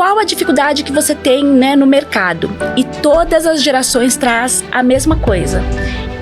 qual a dificuldade que você tem, né, no mercado. E todas as gerações trazem a mesma coisa.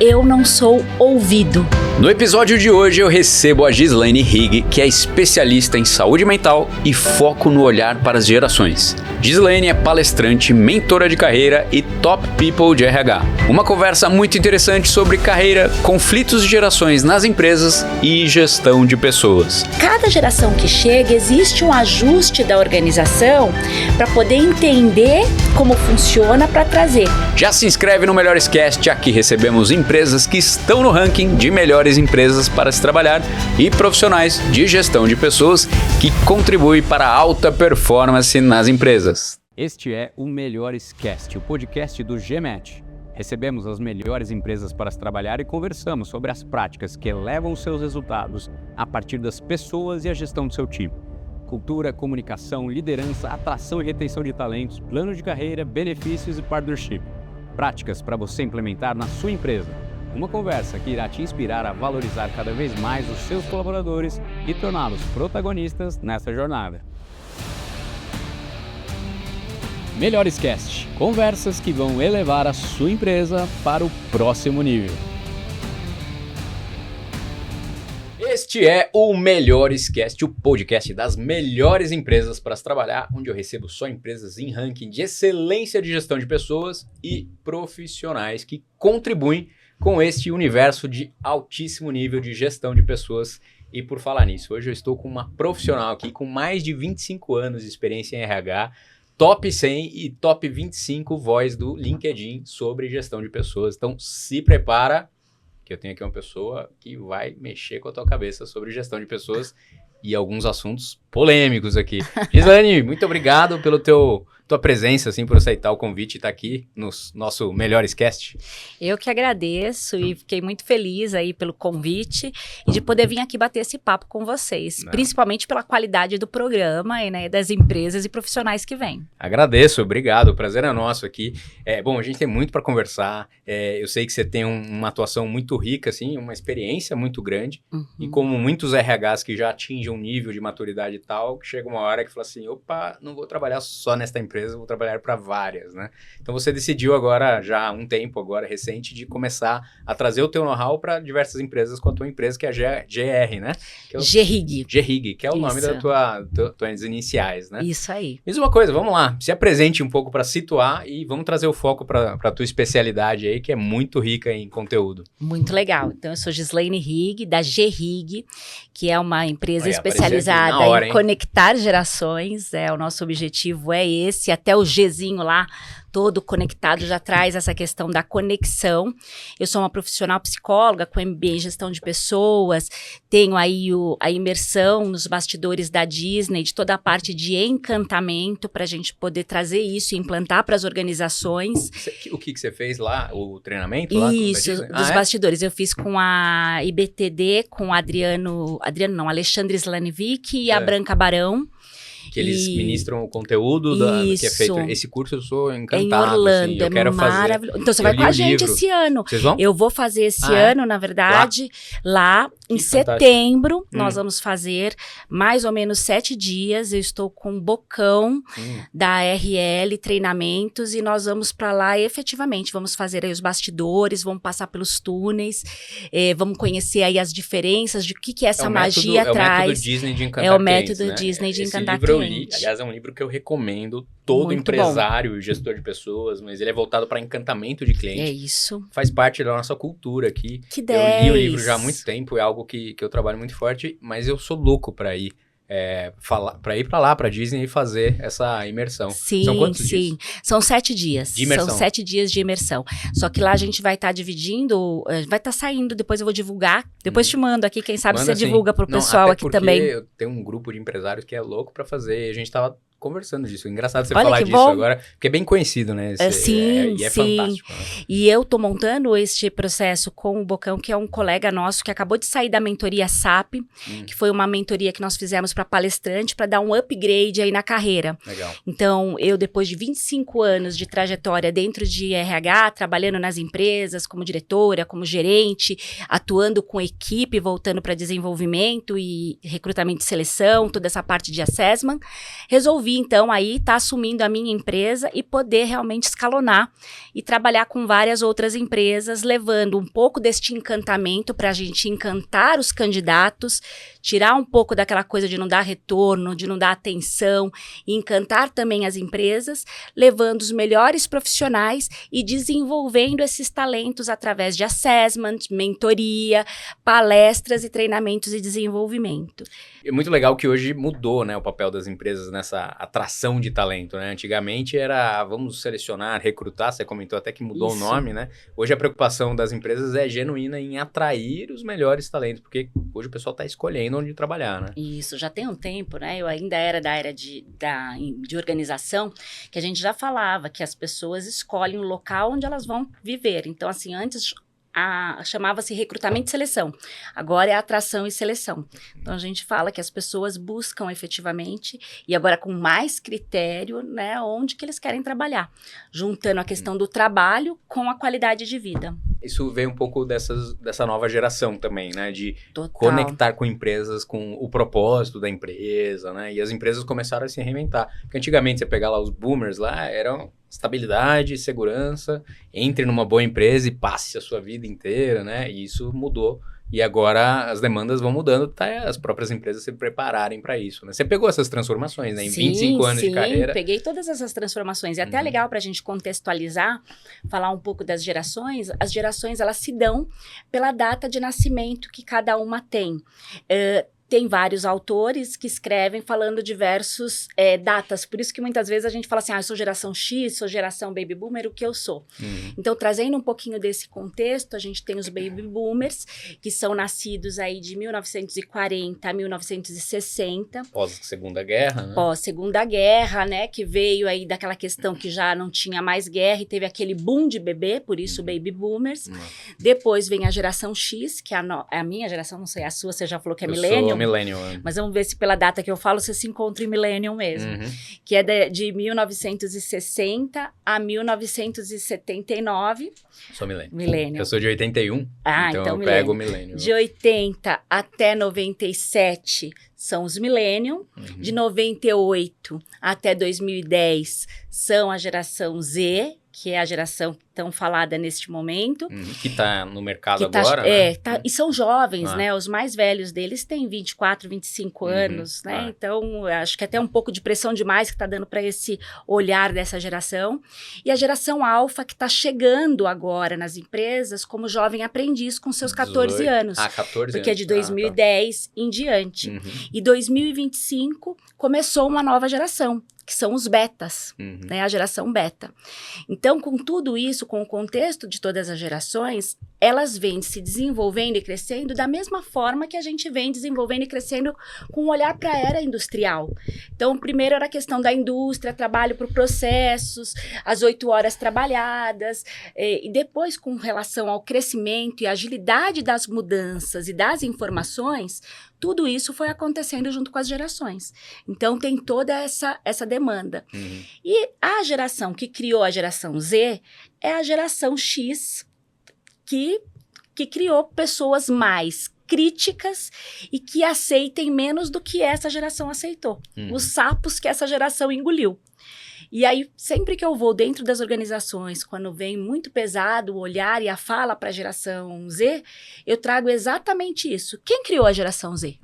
Eu não sou ouvido. No episódio de hoje eu recebo a Gislaine Higg, que é especialista em saúde mental e foco no olhar para as gerações. Gislaine é palestrante, mentora de carreira e top people de RH. Uma conversa muito interessante sobre carreira, conflitos de gerações nas empresas e gestão de pessoas. Cada geração que chega, existe um ajuste da organização para poder entender como funciona para trazer. Já se inscreve no Melhores Cast, aqui recebemos empresas que estão no ranking de melhores empresas para se trabalhar e profissionais de gestão de pessoas que contribuem para a alta performance nas empresas. Este é o Melhores Cast, o podcast do GMAT. Recebemos as melhores empresas para se trabalhar e conversamos sobre as práticas que elevam os seus resultados a partir das pessoas e a gestão do seu time. Cultura, comunicação, liderança, atração e retenção de talentos, plano de carreira, benefícios e partnership. Práticas para você implementar na sua empresa. Uma conversa que irá te inspirar a valorizar cada vez mais os seus colaboradores e torná-los protagonistas nessa jornada. Melhores Cast, conversas que vão elevar a sua empresa para o próximo nível. Este é o Melhores Cast, o podcast das melhores empresas para se trabalhar, onde eu recebo só empresas em ranking de excelência de gestão de pessoas e profissionais que contribuem com este universo de altíssimo nível de gestão de pessoas. E por falar nisso, hoje eu estou com uma profissional aqui com mais de 25 anos de experiência em RH, top 100 e top 25 voz do LinkedIn sobre gestão de pessoas. Então se prepara, que eu tenho aqui uma pessoa que vai mexer com a tua cabeça sobre gestão de pessoas e alguns assuntos polêmicos aqui. Gislaine, muito obrigado pela tua presença, assim, por aceitar o convite e estar aqui no nosso Melhores Cast. Eu que agradeço e fiquei muito feliz aí pelo convite e de poder vir aqui bater esse papo com vocês, principalmente pela qualidade do programa e, né, das empresas e profissionais que vêm. Agradeço, obrigado, o prazer é nosso aqui. Bom, a gente tem muito para conversar, eu sei que você tem uma atuação muito rica, assim, uma experiência muito grande, e como muitos RHs que já atingem um nível de maturidade e tal, chega uma hora que fala assim, opa, não vou trabalhar só nesta empresa, vou trabalhar para várias, né? Então você decidiu agora, já há um tempo agora recente, de começar a trazer o teu know-how para diversas empresas com a tua empresa, que é a GR, né? GRIG, que é o nome das tuas iniciais, né? Isso aí. Diz uma coisa, vamos lá, se apresente um pouco para situar e vamos trazer o foco para a tua especialidade aí, que é muito rica em conteúdo. Muito legal. Então eu sou Gislaine Higg, da GRIG, que é uma empresa especializada em conectar gerações. O nosso objetivo é esse, até o Gzinho lá, todo conectado, já traz essa questão da conexão. Eu sou uma profissional psicóloga com MBA em gestão de pessoas, tenho aí a imersão nos bastidores da Disney, de toda a parte de encantamento, para a gente poder trazer isso e implantar para as organizações. O que você fez lá? O treinamento lá? Isso, dos bastidores. Eu fiz com a IBTD, com Alexandre Slanivik e a Branca Barão. Que eles ministram o conteúdo que é feito. Esse curso eu sou encantado. Em Orlando, assim, eu quero maravilhoso. fazer. Então você vai com a gente esse ano. Vocês vão? Eu vou fazer esse ano, na verdade, lá em setembro. Nós vamos fazer mais ou menos 7 dias. Eu estou com um bocão da RL, treinamentos, e nós vamos para lá efetivamente. Vamos fazer aí os bastidores, vamos passar pelos túneis, vamos conhecer aí as diferenças de o que essa magia traz. É o método Disney de encantar clientes. É o método Disney de encantar clientes. Aliás, é um livro que eu recomendo, todo muito empresário e gestor de pessoas, mas ele é voltado para encantamento de cliente. É isso. Faz parte da nossa cultura aqui. Que 10. Eu li o livro já há muito tempo, é algo que eu trabalho muito forte, mas eu sou louco para ir. Para ir para lá, para Disney e fazer essa imersão. Sim, são quantos dias? São 7 dias. De imersão. São 7 dias de imersão. Só que lá a gente vai estar dividindo, vai estar saindo, depois eu vou divulgar. Depois te mando aqui, quem sabe você divulga pro pessoal aqui também. Eu tenho um grupo de empresários que é louco para fazer, e a gente tava conversando disso. Engraçado você Olha falar que disso bom. agora, porque é bem conhecido, né? Sim, e é sim. fantástico. Né? E eu tô montando este processo com o Bocão, que é um colega nosso que acabou de sair da mentoria SAP, que foi uma mentoria que nós fizemos para palestrante, para dar um upgrade aí na carreira. Legal. Então, eu depois de 25 anos de trajetória dentro de RH, trabalhando nas empresas como diretora, como gerente, atuando com equipe, voltando para desenvolvimento e recrutamento e seleção, toda essa parte de assessment, resolvi resolvi, então, aí estar assumindo a minha empresa e poder realmente escalonar e trabalhar com várias outras empresas, levando um pouco deste encantamento para a gente encantar os candidatos, tirar um pouco daquela coisa de não dar retorno, de não dar atenção, e encantar também as empresas, levando os melhores profissionais e desenvolvendo esses talentos através de assessment, mentoria, palestras e treinamentos e desenvolvimento. É muito legal que hoje mudou, né, o papel das empresas nessa atração de talento, né? Antigamente era vamos selecionar, recrutar, você comentou até que mudou o nome, né? Hoje a preocupação das empresas é genuína em atrair os melhores talentos, porque hoje o pessoal está escolhendo onde trabalhar, né? Isso, já tem um tempo, né? Eu ainda era da área de organização, que a gente já falava que as pessoas escolhem o local onde elas vão viver. Então, assim, antes chamava-se recrutamento e seleção. Agora é atração e seleção. Então, a gente fala que as pessoas buscam efetivamente, e agora com mais critério, né, onde que eles querem trabalhar, juntando a questão do trabalho com a qualidade de vida. Isso vem um pouco dessa nova geração também, né? De Total. Conectar com empresas, com o propósito da empresa, né? E as empresas começaram a se reinventar. Porque antigamente, você pegar lá os boomers lá, eram estabilidade, segurança, entre numa boa empresa e passe a sua vida inteira, né? E isso mudou. E agora as demandas vão mudando, tá? As próprias empresas se prepararem para isso, né? Você pegou essas transformações, né? Em 25 anos de carreira. Sim, peguei todas essas transformações. E até é legal para a gente contextualizar, falar um pouco das gerações. As gerações, elas se dão pela data de nascimento que cada uma tem. Tem vários autores que escrevem falando diversas datas. Por isso que muitas vezes a gente fala assim, eu sou geração X, sou geração Baby Boomer, o que eu sou? Então, trazendo um pouquinho desse contexto, a gente tem os Baby Boomers, que são nascidos aí de 1940 a 1960. Pós-Segunda Guerra, né? Pós-Segunda Guerra, né? Que veio aí daquela questão que já não tinha mais guerra e teve aquele boom de bebê, por isso Baby Boomers. Depois vem a geração X, que é a minha geração, não sei, a sua, você já falou que é Millennium. Millennium. Mas vamos ver se pela data que eu falo você se encontra em Millennium mesmo. Que é de 1960 a 1979. Sou Millennium. Millennium. Eu sou de 81, então eu pego o Millennium. De 80 até 97 são os Millennium. De 98 até 2010 são a geração Z, que é a geração tão falada neste momento. Que está no mercado agora, né? E são jovens, né? Os mais velhos deles têm 24, 25 anos, né? Então, acho que até um pouco de pressão demais que está dando para esse olhar dessa geração. E a geração alfa, que está chegando agora nas empresas como jovem aprendiz com seus 14 anos. 14 porque é de 2010 em diante. E 2025 começou uma nova geração, que são os betas, né? A geração beta. Então, com tudo isso, com o contexto de todas as gerações, elas vêm se desenvolvendo e crescendo da mesma forma que a gente vem desenvolvendo e crescendo com um olhar para a era industrial. Então, primeiro era a questão da indústria, trabalho por processos, as 8 horas trabalhadas, e depois com relação ao crescimento e agilidade das mudanças e das informações, tudo isso foi acontecendo junto com as gerações. Então, tem toda essa demanda. E a geração que criou a geração Z é a geração X, que criou pessoas mais críticas e que aceitem menos do que essa geração aceitou. Os sapos que essa geração engoliu. E aí, sempre que eu vou dentro das organizações, quando vem muito pesado o olhar e a fala para a geração Z, eu trago exatamente isso. Quem criou a geração Z?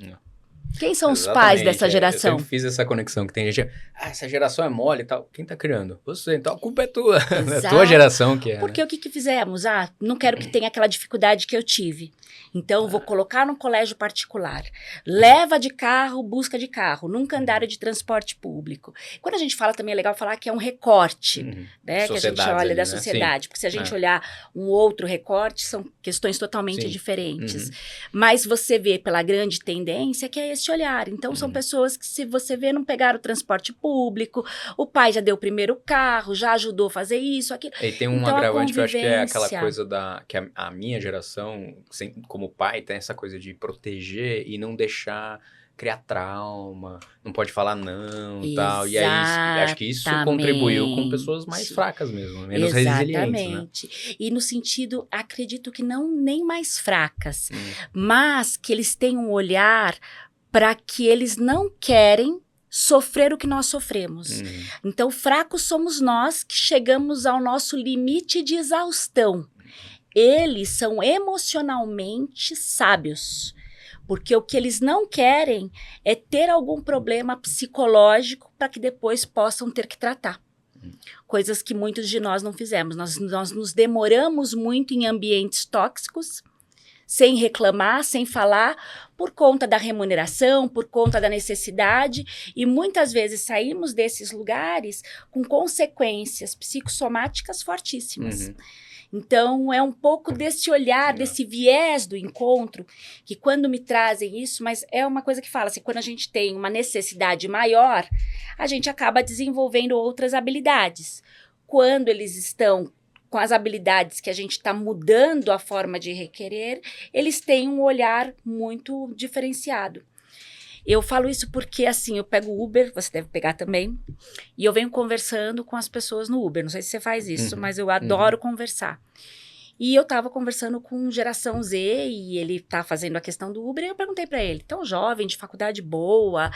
Quem são os pais dessa geração? Eu sempre fiz essa conexão, que tem gente, essa geração é mole e tal. Quem tá criando? Você, então a culpa é tua. É a tua geração que é. Porque o que fizemos? Não quero que tenha aquela dificuldade que eu tive. Então, vou colocar num colégio particular. Leva de carro, busca de carro. Nunca andaram de transporte público. Quando a gente fala, também é legal falar que é um recorte, né? Que a gente olha da sociedade. Porque se a gente olhar um outro recorte, são questões totalmente diferentes. Mas você vê pela grande tendência que é esse olhar. Então, são pessoas que, se você vê, não pegaram o transporte público, o pai já deu o primeiro carro, já ajudou a fazer isso, aquilo. E tem um agravante que eu acho que é aquela coisa que a minha geração, como pai, tem essa coisa de proteger e não deixar criar trauma, não pode falar não e tal. E aí, acho que isso contribuiu com pessoas mais fracas mesmo, menos resilientes, né? E no sentido, acredito que não nem mais fracas, mas que eles têm um olhar para que eles não querem sofrer o que nós sofremos. Então, fracos somos nós que chegamos ao nosso limite de exaustão. Eles são emocionalmente sábios, porque o que eles não querem é ter algum problema psicológico para que depois possam ter que tratar. Coisas que muitos de nós não fizemos. Nós nos demoramos muito em ambientes tóxicos, sem reclamar, sem falar, por conta da remuneração, por conta da necessidade, e muitas vezes saímos desses lugares com consequências psicossomáticas fortíssimas. Então, é um pouco desse olhar, desse viés do encontro, que quando me trazem isso, mas é uma coisa que fala assim, quando a gente tem uma necessidade maior, a gente acaba desenvolvendo outras habilidades. Quando eles estão com as habilidades que a gente está mudando a forma de requerer, eles têm um olhar muito diferenciado. Eu falo isso porque, assim, eu pego o Uber, você deve pegar também, e eu venho conversando com as pessoas no Uber. Não sei se você faz isso, mas eu adoro conversar. E eu estava conversando com geração Z, e ele está fazendo a questão do Uber, e eu perguntei para ele, tão jovem, de faculdade boa,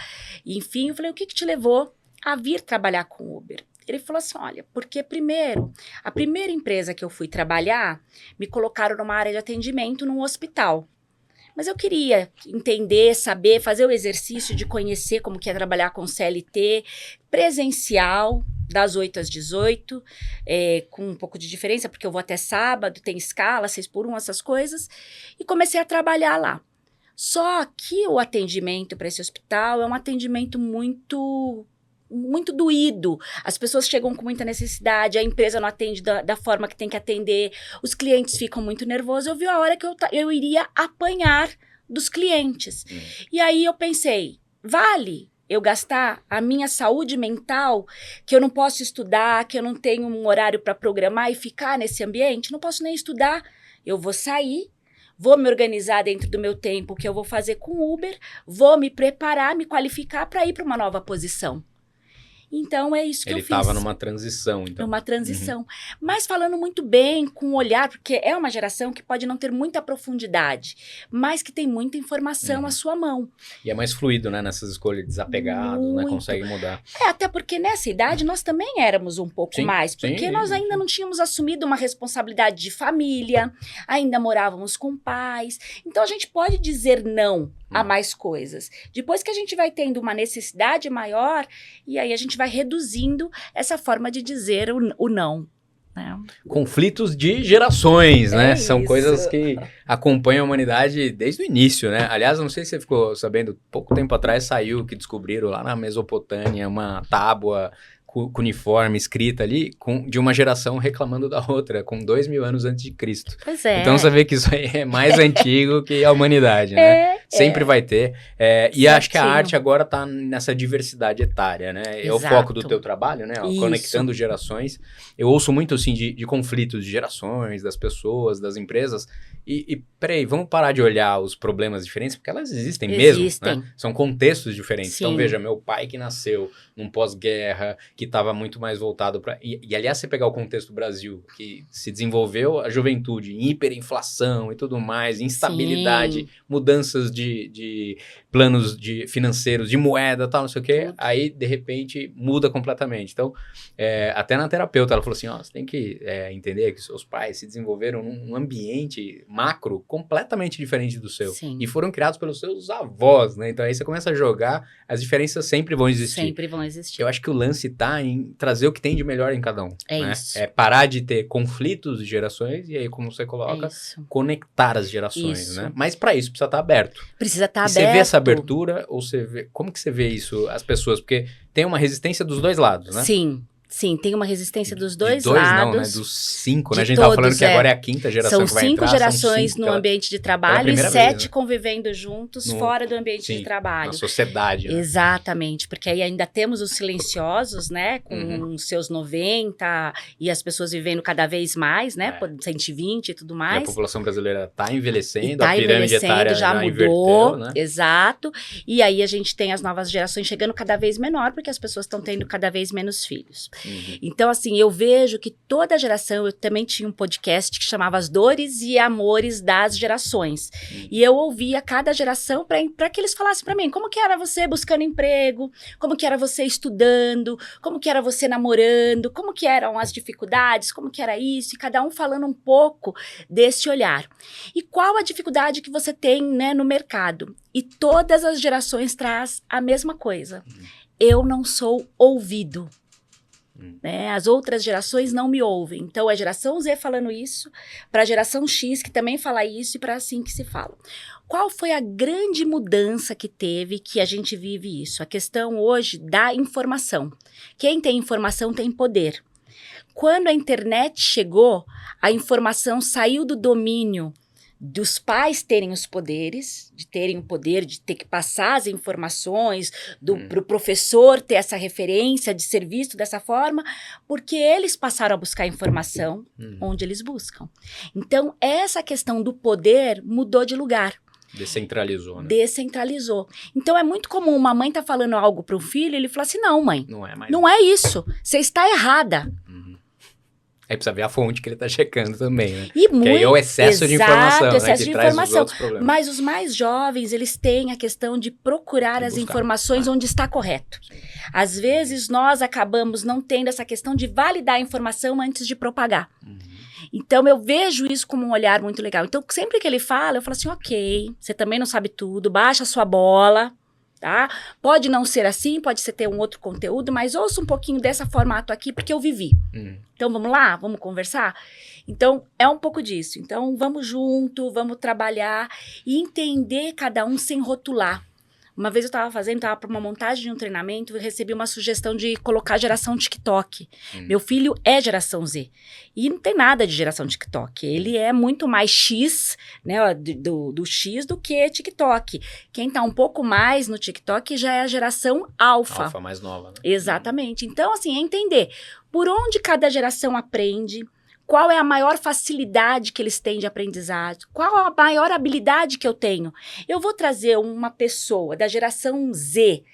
enfim, eu falei, o que te levou a vir trabalhar com o Uber? Ele falou assim, olha, porque primeiro, a primeira empresa que eu fui trabalhar, me colocaram numa área de atendimento num hospital. Mas eu queria entender, saber, fazer o exercício de conhecer como que é trabalhar com CLT, presencial, das 8 às 18, com um pouco de diferença, porque eu vou até sábado, tem escala, 6x1, essas coisas, e comecei a trabalhar lá. Só que o atendimento para esse hospital é um atendimento muito doído, as pessoas chegam com muita necessidade, a empresa não atende da forma que tem que atender, os clientes ficam muito nervosos, eu vi a hora que eu iria apanhar dos clientes. E aí eu pensei, vale eu gastar a minha saúde mental, que eu não posso estudar, que eu não tenho um horário para programar e ficar nesse ambiente? Não posso nem estudar, eu vou sair, vou me organizar dentro do meu tempo, que eu vou fazer com Uber, vou me preparar, me qualificar para ir para uma nova posição. Então, é isso que eu fiz. Ele estava numa transição, então. Numa transição. Mas falando muito bem, com o olhar, porque é uma geração que pode não ter muita profundidade, mas que tem muita informação à sua mão. E é mais fluido, né? Nessas escolhas, desapegados, né? Consegue mudar. Até porque nessa idade nós também éramos um pouco mais, porque nós ainda não tínhamos assumido uma responsabilidade de família, ainda morávamos com pais. Então, a gente pode dizer não a mais coisas. Depois que a gente vai tendo uma necessidade maior, e aí a gente vai reduzindo essa forma de dizer o não. Né? Conflitos de gerações, né? São coisas que acompanham a humanidade desde o início, né? Aliás, não sei se você ficou sabendo, pouco tempo atrás saiu que descobriram lá na Mesopotâmia uma tábua cuneiforme escrita ali de uma geração reclamando da outra, com 2000 anos antes de Cristo. Pois é. Então você vê que isso aí é mais antigo que a humanidade, né? Sempre vai ter. E acho que a arte agora está nessa diversidade etária, né? Exato. É o foco do teu trabalho, né? Conectando gerações. Eu ouço muito, assim, de conflitos de gerações, das pessoas, das empresas. E peraí, vamos parar de olhar os problemas diferentes, porque elas existem mesmo, né? São contextos diferentes. Sim. Então, veja, meu pai que nasceu num pós-guerra, que estava muito mais voltado para... E, aliás, você pegar o contexto do Brasil, que se desenvolveu a juventude em hiperinflação e tudo mais, instabilidade, mudanças de planos financeiros, de moeda, tal, não sei o quê, aí, de repente, muda completamente. Então, até na terapeuta, ela falou assim, você tem que entender que seus pais se desenvolveram num ambiente macro completamente diferente do seu. Sim. E foram criados pelos seus avós, né? Então, aí você começa a jogar, as diferenças sempre vão existir. Sempre vão existir. Eu acho que o lance tá em trazer o que tem de melhor em cada um. É né? isso. É parar de ter conflitos de gerações e aí, como você coloca, conectar as gerações, né? Mas para isso precisa estar aberto. Precisa estar aberto. Você vê essa abertura ou você vê... Como que você vê isso, as pessoas? Porque tem uma resistência dos dois lados, né? Sim, tem uma resistência dos dois lados. Não, né? Dos 5, né? A gente tava falando que agora é a quinta geração que vai entrar. São 5 gerações no ambiente de trabalho e 7 convivendo juntos fora do ambiente de trabalho. Na sociedade, né? Exatamente, porque aí ainda temos os silenciosos, né? Com seus 90 e as pessoas vivendo cada vez mais, né? 120 e tudo mais. E a população brasileira tá envelhecendo, a pirâmide etária já mudou, inverteu, né? Exato. E aí a gente tem as novas gerações chegando cada vez menor, porque as pessoas estão tendo cada vez menos filhos. Então, assim, eu vejo que toda geração, eu também tinha um podcast que chamava As Dores e Amores das Gerações. E eu ouvia cada geração para que eles falassem para mim, como que era você buscando emprego, como que era você estudando, como que era você namorando, como que eram as dificuldades, como que era isso, e cada um falando um pouco desse olhar. E qual a dificuldade que você tem, né, no mercado? E todas as gerações traz a mesma coisa. Eu não sou ouvido. Né? As outras gerações não me ouvem. Então, a geração Z falando isso, para a geração X que também fala isso e para assim que se fala. Qual foi a grande mudança que teve que a gente vive isso? A questão hoje da informação. Quem tem informação tem poder. Quando a internet chegou, a informação saiu do domínio dos pais terem os poderes, de terem o poder de ter que passar as informações, para o professor ter essa referência, de ser visto dessa forma, porque eles passaram a buscar informação onde eles buscam. Então, essa questão do poder mudou de lugar. Descentralizou, né? Descentralizou. Então, é muito comum uma mãe tá falando algo para um filho e ele fala assim, não, mãe, não é isso, você está errada. Aí precisa ver a fonte que ele está checando também, né? E muito, que aí é o excesso de informação, excesso né? Que de traz informação. os outros problemas. Mas os mais jovens, eles têm a questão de procurar as informações onde está correto. Sim. Às vezes, nós acabamos não tendo essa questão de validar a informação antes de propagar. Então, eu vejo isso como um olhar muito legal. Então, sempre que ele fala, eu falo assim, ok, você também não sabe tudo, baixa a sua bola, tá? Pode não ser assim, pode ser ter um outro conteúdo, mas ouça um pouquinho desse formato aqui, porque eu vivi. Então, vamos lá? Vamos conversar? Então, é um pouco disso. Então, vamos junto, vamos trabalhar e entender cada um sem rotular. Uma vez eu estava para uma montagem de um treinamento e recebi uma sugestão de colocar geração TikTok. Meu filho é geração Z. E não tem nada de geração TikTok. Ele é muito mais X, né, do X do que TikTok. Quem está um pouco mais no TikTok já é a geração alfa. Alfa mais nova, né? Exatamente. Então, assim, é entender por onde cada geração aprende, qual é a maior facilidade que eles têm de aprendizado? Qual a maior habilidade que eu tenho? Eu vou trazer uma pessoa da geração Z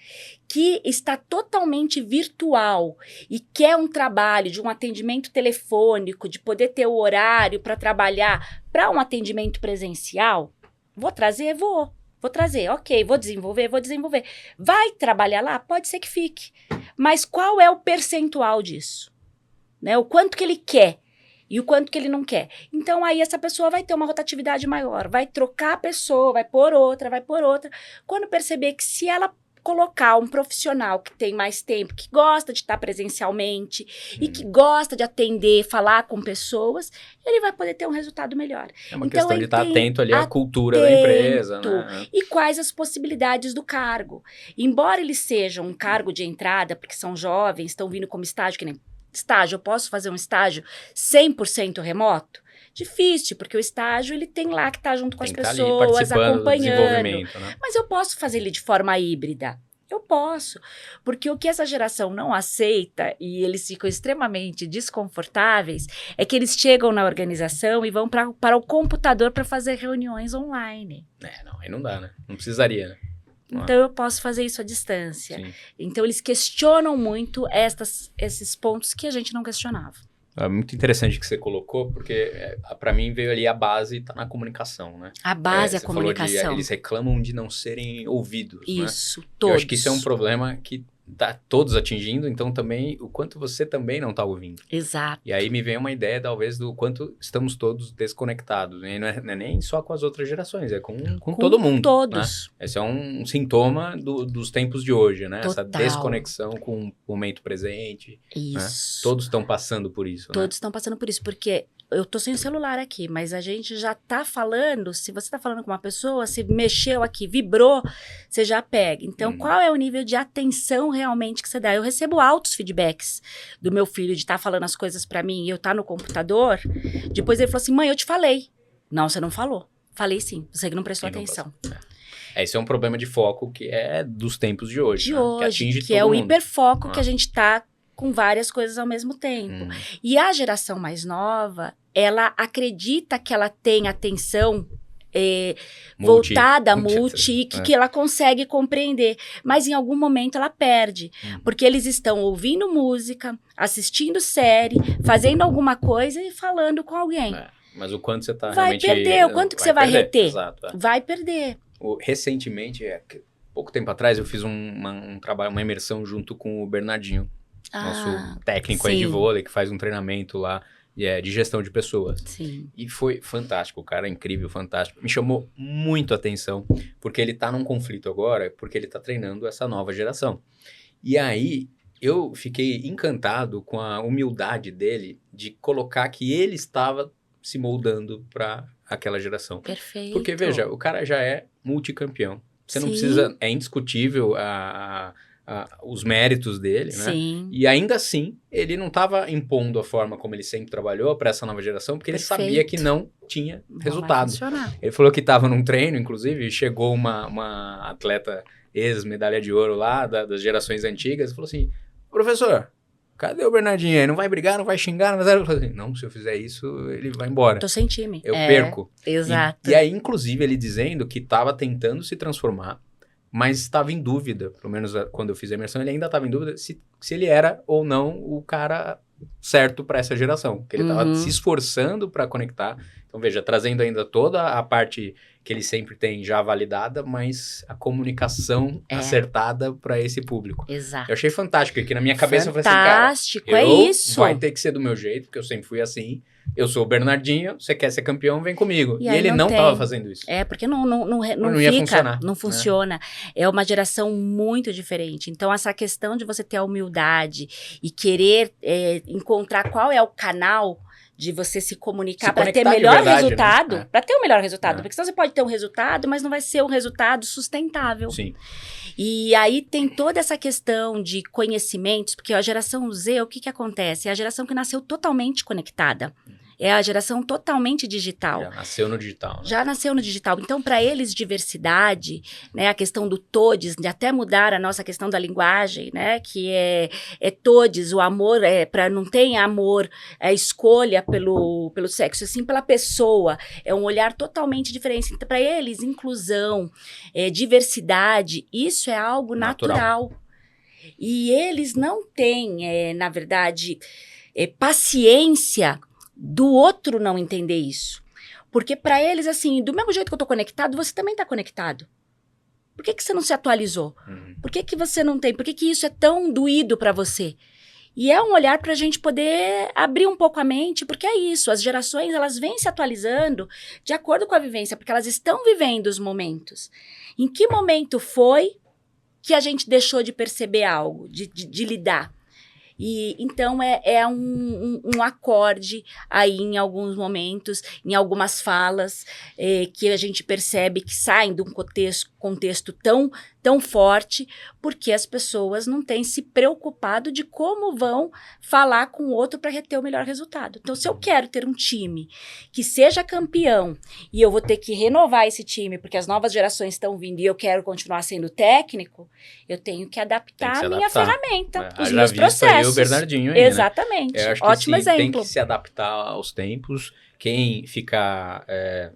que está totalmente virtual e quer um trabalho de um atendimento telefônico, de poder ter o horário para trabalhar para um atendimento presencial? Vou trazer? Vou trazer, ok, vou desenvolver. Vai trabalhar lá? Pode ser que fique. Mas qual é o percentual disso? Né? O quanto que ele quer? E o quanto que ele não quer. Então, aí essa pessoa vai ter uma rotatividade maior, vai trocar a pessoa, vai pôr outra. Quando perceber que se ela colocar um profissional que tem mais tempo, que gosta de estar presencialmente e que gosta de atender, falar com pessoas, ele vai poder ter um resultado melhor. É uma questão de estar atento ali à cultura da empresa, né? E quais as possibilidades do cargo. Embora ele seja um cargo de entrada, porque são jovens, estão vindo como estágio, que nem estágio, eu posso fazer um estágio 100% remoto? Difícil, porque o estágio ele tem lá que estar junto com as pessoas, acompanhando. Né? Mas eu posso fazer ele de forma híbrida? Eu posso. Porque o que essa geração não aceita, e eles ficam extremamente desconfortáveis, é que eles chegam na organização e vão para o computador para fazer reuniões online. Não, aí não dá, né? Não precisaria, né? Então, eu posso fazer isso à distância. Sim. Então, eles questionam muito esses pontos que a gente não questionava. É muito interessante o que você colocou, porque para mim veio ali a base, tá na comunicação, né? A base é a comunicação. Eles reclamam de não serem ouvidos, isso, né? todos. Eu acho que isso é um problema que tá todos atingindo, então também o quanto você também não tá ouvindo. Exato. E aí me vem uma ideia, talvez, do quanto estamos todos desconectados. Né? Não é nem só com as outras gerações, é com todo mundo. Todos. Né? Esse é um sintoma dos tempos de hoje, né? Total. Essa desconexão com o momento presente. Isso. Né? Todos estão passando por isso. Todos estão passando por isso, porque eu tô sem o celular aqui, mas a gente já tá falando, se você tá falando com uma pessoa, se mexeu aqui, vibrou, você já pega. Então, qual é o nível de atenção realmente que você dá? Eu recebo altos feedbacks do meu filho de estar falando as coisas pra mim e eu tá no computador. Depois ele falou assim, mãe, eu te falei. Não, você não falou. Falei sim, você que não prestou atenção. Esse é um problema de foco que é dos tempos de hoje. De né? hoje, que atinge que é o mundo. hiperfoco que a gente tá com várias coisas ao mesmo tempo. E a geração mais nova, ela acredita que ela tem atenção voltada, multi, que ela consegue compreender. Mas em algum momento ela perde, porque eles estão ouvindo música, assistindo série, fazendo alguma coisa e falando com alguém. Mas o quanto você está realmente... Vai perder, o quanto que você vai reter? Exato, vai perder. Recentemente, pouco tempo atrás, eu fiz um trabalho, uma imersão junto com o Bernardinho, nosso técnico aí de vôlei, que faz um treinamento lá de gestão de pessoas. Sim. E foi fantástico, o cara é incrível, fantástico. Me chamou muito a atenção, porque ele tá num conflito agora, porque ele tá treinando essa nova geração. E aí, eu fiquei encantado com a humildade dele de colocar que ele estava se moldando para aquela geração. Perfeito. Porque, veja, o cara já é multicampeão. Você não precisa... É indiscutível os méritos dele, né? Sim. E ainda assim, ele não estava impondo a forma como ele sempre trabalhou para essa nova geração, porque ele sabia que não tinha resultado. Ele falou que estava num treino, inclusive, e chegou uma atleta ex-medalha de ouro lá, das gerações antigas, e falou assim, professor, cadê o Bernardinho aí? Não vai brigar, não vai xingar? Mas eu falei assim, não, se eu fizer isso, ele vai embora. Tô sem time. Eu perco. Exato. E aí, inclusive, ele dizendo que estava tentando se transformar, mas estava em dúvida, pelo menos quando eu fiz a imersão, ele ainda estava em dúvida se ele era ou não o cara certo para essa geração, que ele estava se esforçando para conectar. Então, veja, trazendo ainda toda a parte que ele sempre tem já validada, mas a comunicação acertada para esse público. Exato. Eu achei fantástico, porque na minha cabeça eu falei assim, cara, vai ter que ser do meu jeito, porque eu sempre fui assim. Eu sou o Bernardinho, você quer ser campeão, vem comigo. E ele não estava fazendo isso. Porque não ia funcionar. Não funciona. É uma geração muito diferente. Então, essa questão de você ter a humildade e querer encontrar qual é o canal de você se comunicar para ter melhor resultado. Né? Para ter o melhor resultado. Porque senão você pode ter um resultado, mas não vai ser um resultado sustentável. Sim. E aí tem toda essa questão de conhecimentos, porque a geração Z, o que acontece? É a geração que nasceu totalmente conectada. É a geração totalmente digital. Já nasceu no digital. Né? Já nasceu no digital. Então, para eles, diversidade, né, a questão do todes, de até mudar a nossa questão da linguagem, né, que é todes, o amor, não tem amor, escolha pelo sexo, assim, pela pessoa. É um olhar totalmente diferente. Então, para eles, inclusão, diversidade, isso é algo natural. E eles não têm, na verdade, paciência do outro não entender isso. Porque para eles, assim, do mesmo jeito que eu tô conectado, você também tá conectado. Por que você não se atualizou? Por que você não tem? Por que isso é tão doído para você? E é um olhar para a gente poder abrir um pouco a mente, porque é isso, as gerações, elas vêm se atualizando de acordo com a vivência, porque elas estão vivendo os momentos. Em que momento foi que a gente deixou de perceber algo, de lidar? E então é um acorde aí em alguns momentos, em algumas falas, que a gente percebe que saem de um contexto tão forte, porque as pessoas não têm se preocupado de como vão falar com o outro para reter o melhor resultado. Então, se eu quero ter um time que seja campeão e eu vou ter que renovar esse time porque as novas gerações estão vindo e eu quero continuar sendo técnico, eu tenho que adaptar a minha ferramenta, os meus processos. Aí o Bernardinho aí, exatamente. Né? Ótimo exemplo. Tem que se adaptar aos tempos. Quem ficar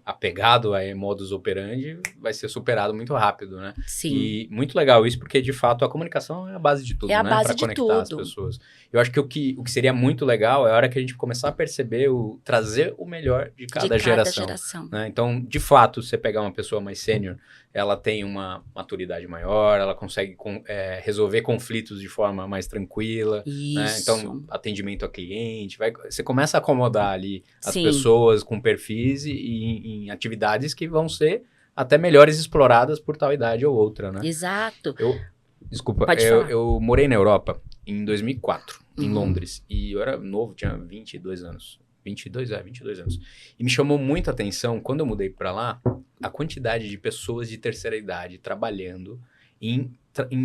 apegado a modus operandi vai ser superado muito rápido, né? Sim. E muito legal isso, porque de fato a comunicação é a base de tudo, né? Para conectar as pessoas. Eu acho que o que seria muito legal é a hora que a gente começar a perceber, trazer o melhor de cada geração. Né? Então, de fato, você pegar uma pessoa mais sênior, ela tem uma maturidade maior, ela consegue resolver conflitos de forma mais tranquila. Isso. Né? Então, atendimento a cliente, você começa a acomodar ali as pessoas com perfis e em atividades que vão ser até melhores exploradas por tal idade ou outra, né? Exato. Eu morei na Europa em 2004, em Londres, e eu era novo, tinha 22 anos. 22 anos. E me chamou muito a atenção, quando eu mudei para lá, a quantidade de pessoas de terceira idade trabalhando em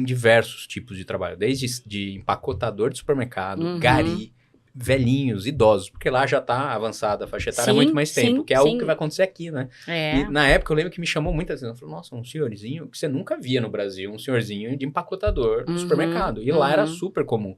diversos tipos de trabalho. Desde de empacotador de supermercado, gari, velhinhos, idosos, porque lá já tá avançada a faixa etária há muito mais tempo, que é algo que vai acontecer aqui, né? E na época eu lembro que me chamou muita atenção. Eu falei, nossa, um senhorzinho que você nunca via no Brasil, um senhorzinho de empacotador do supermercado. E lá era super comum.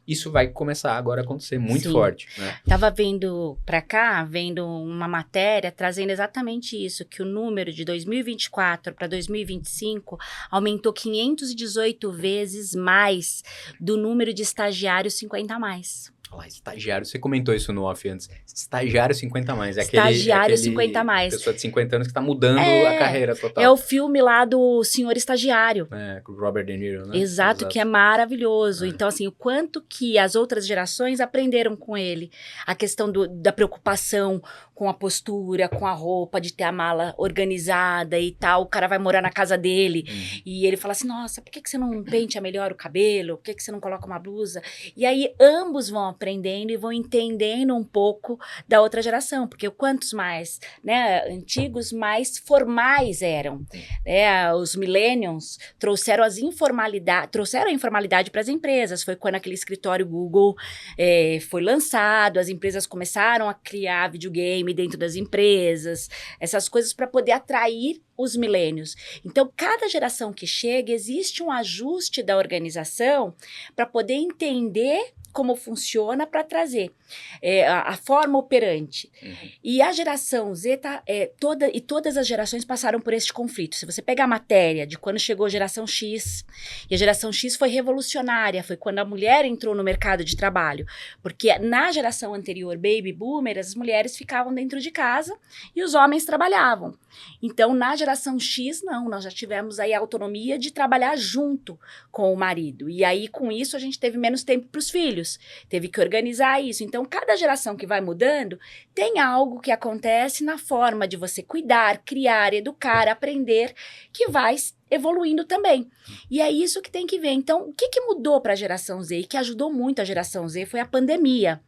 isso vai começar agora a acontecer muito forte, né? Tava vendo uma matéria trazendo exatamente isso, que o número de 2024 para 2025 aumentou 518 vezes mais do número de estagiários 50 a mais. Olha lá, estagiário, você comentou isso no off antes. Estagiário 50 a mais. Estagiário 50 a mais. Pessoa de 50 anos que tá mudando a carreira total. É o filme lá do Senhor Estagiário. Com o Robert De Niro, né? Exato, que é maravilhoso. Então, assim, o quanto que as outras gerações aprenderam com ele. A questão da preocupação com a postura, com a roupa, de ter a mala organizada e tal. O cara vai morar na casa dele e ele fala assim, nossa, por que você não penteia melhor o cabelo? Por que você não coloca uma blusa? E aí, ambos vão aprendendo e vão entendendo um pouco da outra geração, porque quantos mais, né, antigos, mais formais eram. Os millennials trouxeram a informalidade para as empresas. Foi quando aquele escritório Google foi lançado, as empresas começaram a criar videogame dentro das empresas, essas coisas para poder atrair os milênios. Então, cada geração que chega, existe um ajuste da organização para poder entender como funciona para trazer a forma operante. E a geração Z, todas as gerações passaram por este conflito. Se você pegar a matéria de quando chegou a geração X, e a geração X foi revolucionária, foi quando a mulher entrou no mercado de trabalho, porque na geração anterior, Baby Boomer, as mulheres ficavam dentro de casa e os homens trabalhavam. Então, na geração X, não, nós já tivemos aí a autonomia de trabalhar junto com o marido. E aí, com isso, a gente teve menos tempo para os filhos. Teve que organizar isso. Então, cada geração que vai mudando, tem algo que acontece na forma de você cuidar, criar, educar, aprender, que vai evoluindo também. E é isso que tem que ver. Então, o que mudou para a geração Z e que ajudou muito a geração Z foi a pandemia.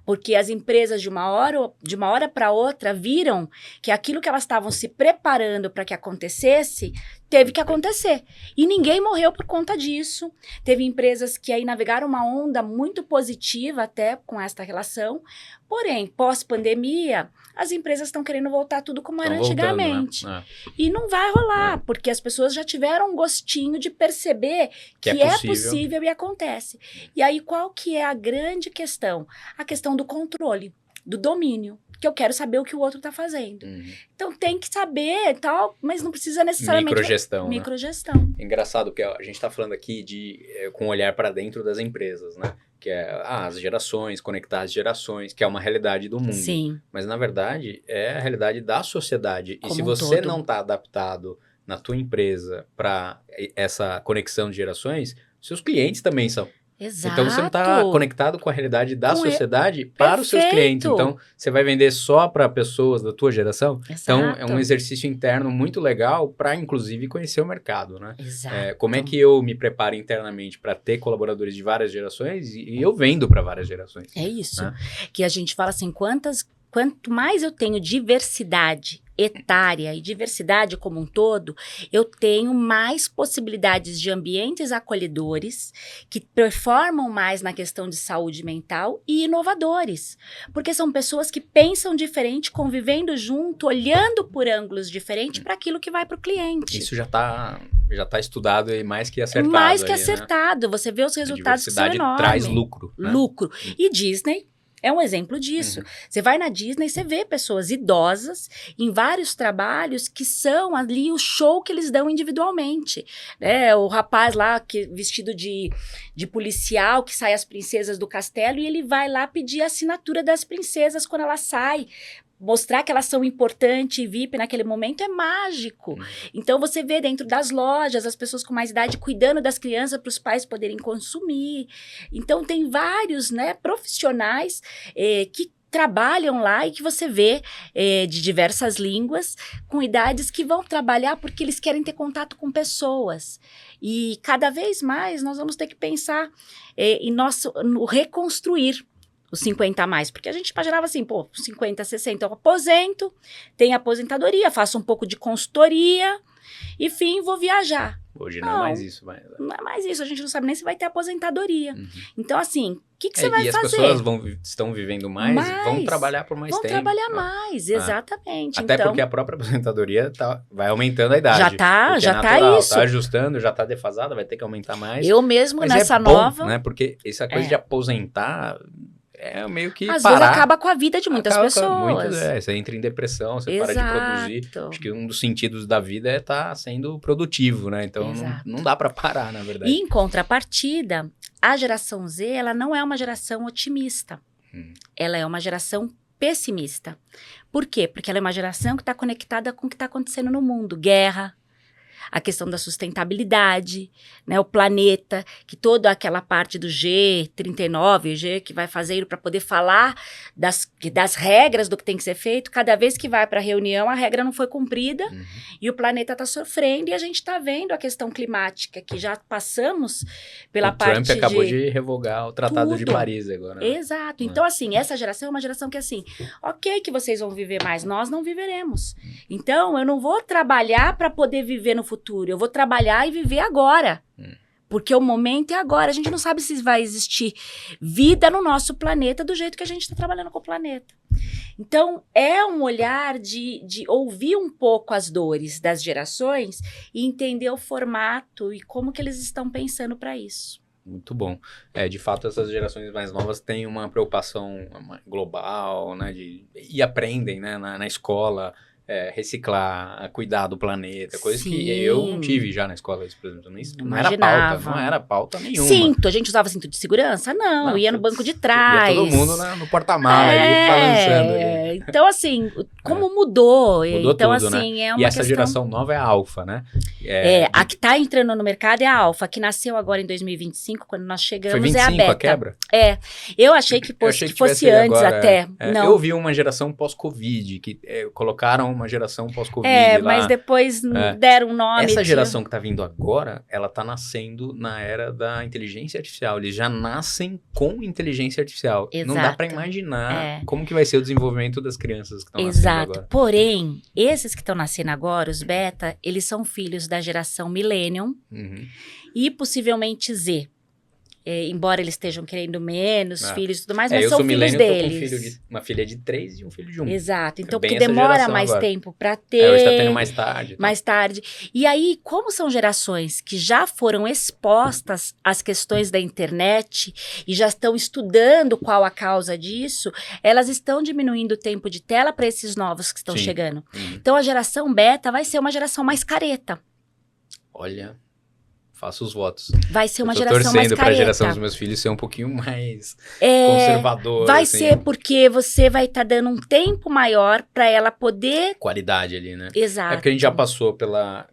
Porque as empresas, de uma hora para outra, viram que aquilo que elas estavam se preparando para que acontecesse, teve que acontecer. E ninguém morreu por conta disso. Teve empresas que aí navegaram uma onda muito positiva até com esta relação. Porém, pós-pandemia, as empresas estão querendo voltar tudo como era antigamente. Né? E não vai rolar, porque as pessoas já tiveram um gostinho de perceber que é possível e acontece. E aí, qual que é a grande questão? A questão do controle, do domínio. Que eu quero saber o que o outro está fazendo. Então, tem que saber e tal, mas não precisa necessariamente... Microgestão. Microgestão. Né? Engraçado que a gente está falando aqui com um olhar para dentro das empresas, né? Que é as gerações, conectar as gerações, que é uma realidade do mundo. Sim. Mas, na verdade, é a realidade da sociedade. Como e se você não está adaptado na tua empresa para essa conexão de gerações, seus clientes também são. Exato. Então, você não está conectado com a realidade da sociedade para os seus clientes. Então, você vai vender só para pessoas da tua geração. Exato. Então, é um exercício interno muito legal para, inclusive, conhecer o mercado, né? Exato. Como é que eu me preparo internamente para ter colaboradores de várias gerações e eu vendo para várias gerações. É isso. Né? Que a gente fala assim, quanto mais eu tenho diversidade etária e diversidade como um todo, eu tenho mais possibilidades de ambientes acolhedores que performam mais na questão de saúde mental e inovadores, porque são pessoas que pensam diferente, convivendo junto, olhando por ângulos diferentes para aquilo que vai para o cliente. Isso já tá estudado e mais que acertado. Mais que acertado, né? Você vê os resultados que são enormes. Traz lucro. Né? Lucro. E Disney é um exemplo disso. Você vai na Disney e você vê pessoas idosas em vários trabalhos que são ali o show que eles dão individualmente. Né? O rapaz lá vestido de policial que sai as princesas do castelo e ele vai lá pedir a assinatura das princesas quando ela sai. Mostrar que elas são importantes e VIP naquele momento é mágico. Então, você vê dentro das lojas as pessoas com mais idade cuidando das crianças para os pais poderem consumir. Então, tem vários, né, profissionais que trabalham lá e que você vê de diversas línguas, com idades que vão trabalhar porque eles querem ter contato com pessoas. E cada vez mais nós vamos ter que pensar no reconstruir os 50 a mais, porque a gente imaginava assim, 50, 60, eu aposento, tenho aposentadoria, faço um pouco de consultoria E fim, vou viajar. Hoje não é mais isso. Não é mais isso, a gente não sabe nem se vai ter aposentadoria. Então, assim, o que você vai fazer? E as pessoas estão vivendo mais, vão trabalhar por mais tempo. Vão trabalhar mais, exatamente. Até porque a própria aposentadoria vai aumentando a idade. Já tá isso. Tá ajustando, já tá defasada, vai ter que aumentar mais. Eu mesmo mas nessa bom, nova... né? Porque essa coisa de aposentar... É meio que às vezes acaba com a vida de muitas pessoas. Você entra em depressão, você para de produzir. Acho que um dos sentidos da vida é estar sendo produtivo, né? Então não dá para parar, na verdade. E em contrapartida, a geração Z, ela não é uma geração otimista. Ela é uma geração pessimista. Por quê? Porque ela é uma geração que está conectada com o que está acontecendo no mundo. Guerra, a questão da sustentabilidade, né, o planeta, que toda aquela parte do G39, G que vai fazer para poder falar das regras do que tem que ser feito, cada vez que vai para a reunião a regra não foi cumprida e o planeta está sofrendo e a gente está vendo a questão climática, que já passamos pela parte Trump acabou de revogar o Tratado de Paris agora. Né? Exato. Então, assim, essa geração é uma geração que, assim, ok que vocês vão viver mais, nós não viveremos. Então, eu não vou trabalhar para poder viver no futuro. Eu vou trabalhar e viver agora. Porque o momento é agora. A gente não sabe se vai existir vida no nosso planeta do jeito que a gente está trabalhando com o planeta. Então, é um olhar de ouvir um pouco as dores das gerações e entender o formato e como que eles estão pensando para isso. Muito bom. De fato, essas gerações mais novas têm uma preocupação global, né? E aprendem, né, na escola... reciclar, cuidar do planeta, coisas que eu não tive já na escola, por exemplo, não era pauta nenhuma. Cinto, a gente usava cinto de segurança? Não, ia no banco de trás. Ia todo mundo no porta-malas, balançando. Ali. Então, assim, como mudou? Mudou então, tudo, assim, né? é uma E essa questão... geração nova é a alfa, né? A que está entrando no mercado é a alfa, que nasceu agora em 2025, quando nós chegamos, foi 25 é a beta. A quebra? Eu achei que fosse antes agora, até. Não. Eu vi uma geração pós-Covid, que colocaram uma geração pós-Covid lá. Mas depois deram um nome. Essa geração que tá vindo agora, ela tá nascendo na era da inteligência artificial. Eles já nascem com inteligência artificial. Exato. Não dá para imaginar como que vai ser o desenvolvimento das crianças que estão nascendo agora. Porém, esses que estão nascendo agora, os beta, eles são filhos da geração Millennium e possivelmente Z. Embora eles estejam querendo menos filhos e tudo mais, mas são filhos deles. Eu tô com uma filha de 3 e um filho de 1. Exato. Então, porque demora mais tempo para ter. Hoje tá tendo mais tarde. Mais tarde. E aí, como são gerações que já foram expostas às questões da internet e já estão estudando qual a causa disso, elas estão diminuindo o tempo de tela para esses novos que estão chegando. Então, a geração beta vai ser uma geração mais careta. Olha... Faço os votos. Vai ser uma geração mais careta. Eu tô torcendo pra geração dos meus filhos ser um pouquinho mais conservadora. Vai assim. ser porque você vai estar dando um tempo maior para ela poder... Qualidade ali, né? Exato. Porque a gente já passou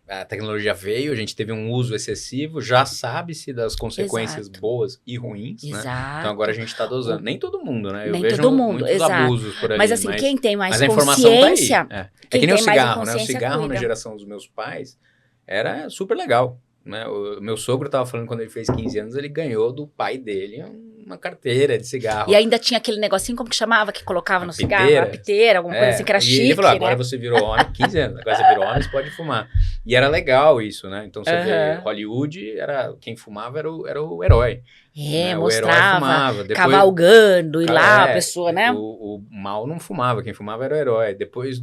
a tecnologia veio, a gente teve um uso excessivo, já sabe-se das consequências boas e ruins, né? Então agora a gente tá dosando. Nem todo mundo, né? Eu vejo muitos abusos por aí. Mas assim, quem tem mais consciência... Mas a informação tá aí. É que nem o cigarro, né? O cigarro na geração dos meus pais era super legal. Né? O meu sogro estava falando quando ele fez 15 anos, ele ganhou do pai dele uma carteira de cigarro. E ainda tinha aquele negocinho, como que chamava, que colocava no cigarro? A piteira, alguma coisa assim, que era chique. E ele falou, agora você virou homem, 15 anos, agora você virou homem, você pode fumar. E era legal isso, né? Então você vê, Hollywood, quem fumava era o herói. Mostrava, o herói fumava. Depois, cavalgando, e lá a pessoa, né? O mal não fumava, quem fumava era o herói. Depois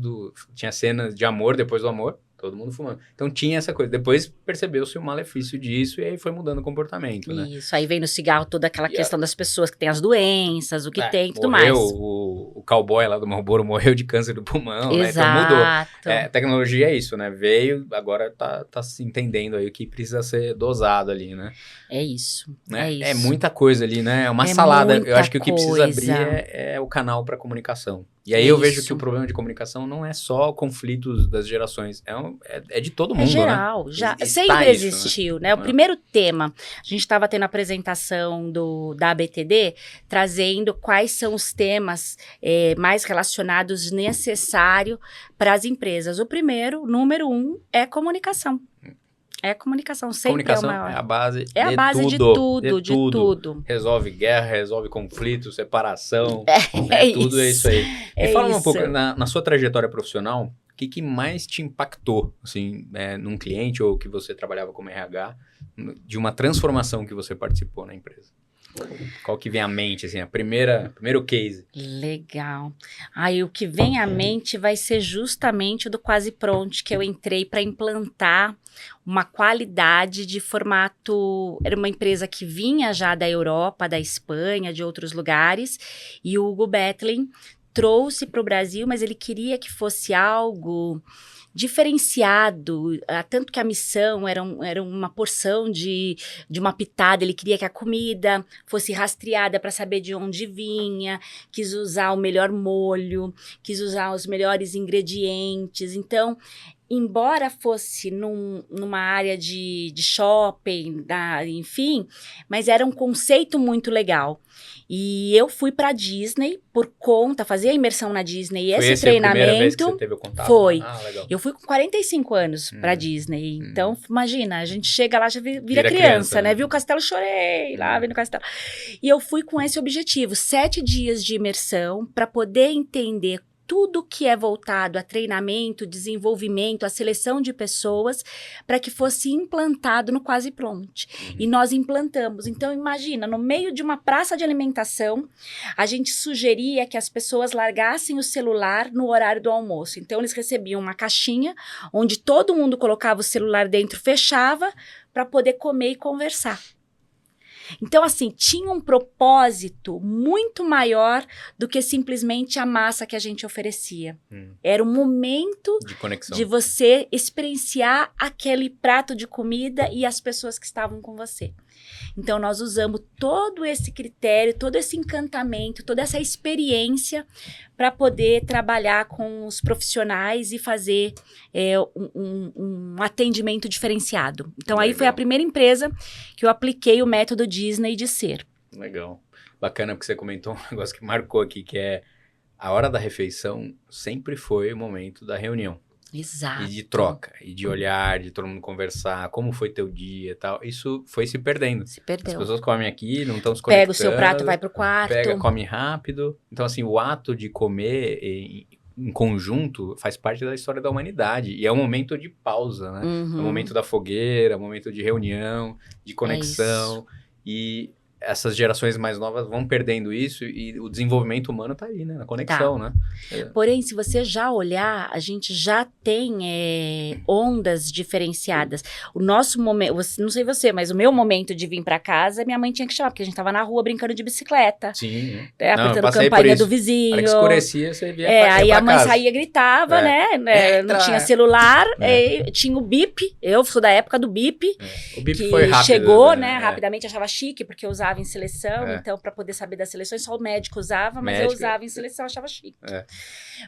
tinha cenas de amor, depois do amor. Todo mundo fumando. Então tinha essa coisa. Depois percebeu-se o malefício disso e aí foi mudando o comportamento, né? Isso. Aí vem no cigarro toda aquela questão das pessoas que têm as doenças, o que tem e tudo mais. O cowboy lá do Marlboro morreu de câncer do pulmão, Exato. Né? Então mudou. Tecnologia é isso, né? Veio, agora tá se entendendo aí o que precisa ser dosado ali, né? É isso. Né? É isso. É muita coisa ali, né? É uma salada. Eu acho que o que precisa abrir é o canal para comunicação. E aí eu vejo que o problema de comunicação não é só conflitos das gerações, é de todo mundo, geral, né? Já sempre existiu, né? O primeiro tema, a gente estava tendo a apresentação da ABTD, trazendo quais são os temas mais relacionados necessários para as empresas. O primeiro, número 1, é comunicação. É comunicação, sempre comunicação é a base de tudo. Resolve guerra, resolve conflito, separação. Tudo é isso aí. Me fala um pouco, na sua trajetória profissional, o que mais te impactou, assim, num cliente ou que você trabalhava como RH, de uma transformação que você participou na empresa? Qual que vem à mente, assim, primeiro case? Legal. Aí o que vem à mente vai ser justamente o do Quase Pronto, que eu entrei para implantar uma qualidade de formato. Era uma empresa que vinha já da Europa, da Espanha, de outros lugares, e o Hugo Bethlen trouxe para o Brasil, mas ele queria que fosse algo diferenciado, tanto que a missão era uma porção de uma pitada, ele queria que a comida fosse rastreada para saber de onde vinha, quis usar o melhor molho, quis usar os melhores ingredientes. Então, embora fosse numa área de shopping, enfim, mas era um conceito muito legal. E eu fui para a Disney por conta, fazia imersão na Disney. E esse treinamento a primeira vez que você teve o contato? Foi. Legal. Eu fui com 45 anos para a Disney. Então, imagina, a gente chega lá, já vira criança, né? Viu o castelo, chorei lá, vendo o castelo. E eu fui com esse objetivo, 7 dias de imersão para poder entender tudo que é voltado a treinamento, desenvolvimento, a seleção de pessoas, para que fosse implantado no Quase Pronto. E nós implantamos. Então, imagina, no meio de uma praça de alimentação, a gente sugeria que as pessoas largassem o celular no horário do almoço. Então, eles recebiam uma caixinha, onde todo mundo colocava o celular dentro, fechava, para poder comer e conversar. Então, assim, tinha um propósito muito maior do que simplesmente a massa que a gente oferecia. Era um momento de conexão, de você experienciar aquele prato de comida e as pessoas que estavam com você. Então, nós usamos todo esse critério, todo esse encantamento, toda essa experiência para poder trabalhar com os profissionais e fazer um atendimento diferenciado. Então, aí foi a primeira empresa que eu apliquei o método Disney de ser. Legal. Bacana, porque você comentou um negócio que marcou aqui, que é a hora da refeição sempre foi o momento da reunião. Exato. E de troca, e de olhar, de todo mundo conversar, como foi teu dia e tal. Isso foi se perdendo. Se perdeu. As pessoas comem aqui, não estão se conectando. Pega o seu prato, vai pro quarto. Come rápido. Então, assim, o ato de comer em conjunto faz parte da história da humanidade. E é um momento de pausa, né? É um momento da fogueira, é um momento de reunião, de conexão. E essas gerações mais novas vão perdendo isso e o desenvolvimento humano tá aí, né? Na conexão, né? Porém, se você já olhar, a gente já tem ondas diferenciadas. O nosso momento, não sei você, mas o meu momento de vir para casa, minha mãe tinha que chamar, porque a gente tava na rua brincando de bicicleta. Sim. Apertando campainha do vizinho. Hora que escurecia, você via aí a mãe saía e gritava, né? Não tinha celular, tinha o bip. Eu sou da época do bip. O bip que foi rápido. Chegou, né? Rapidamente, achava chique, porque eu usava em seleção, então para poder saber das seleções, só o médico usava, mas eu usava em seleção, achava chique.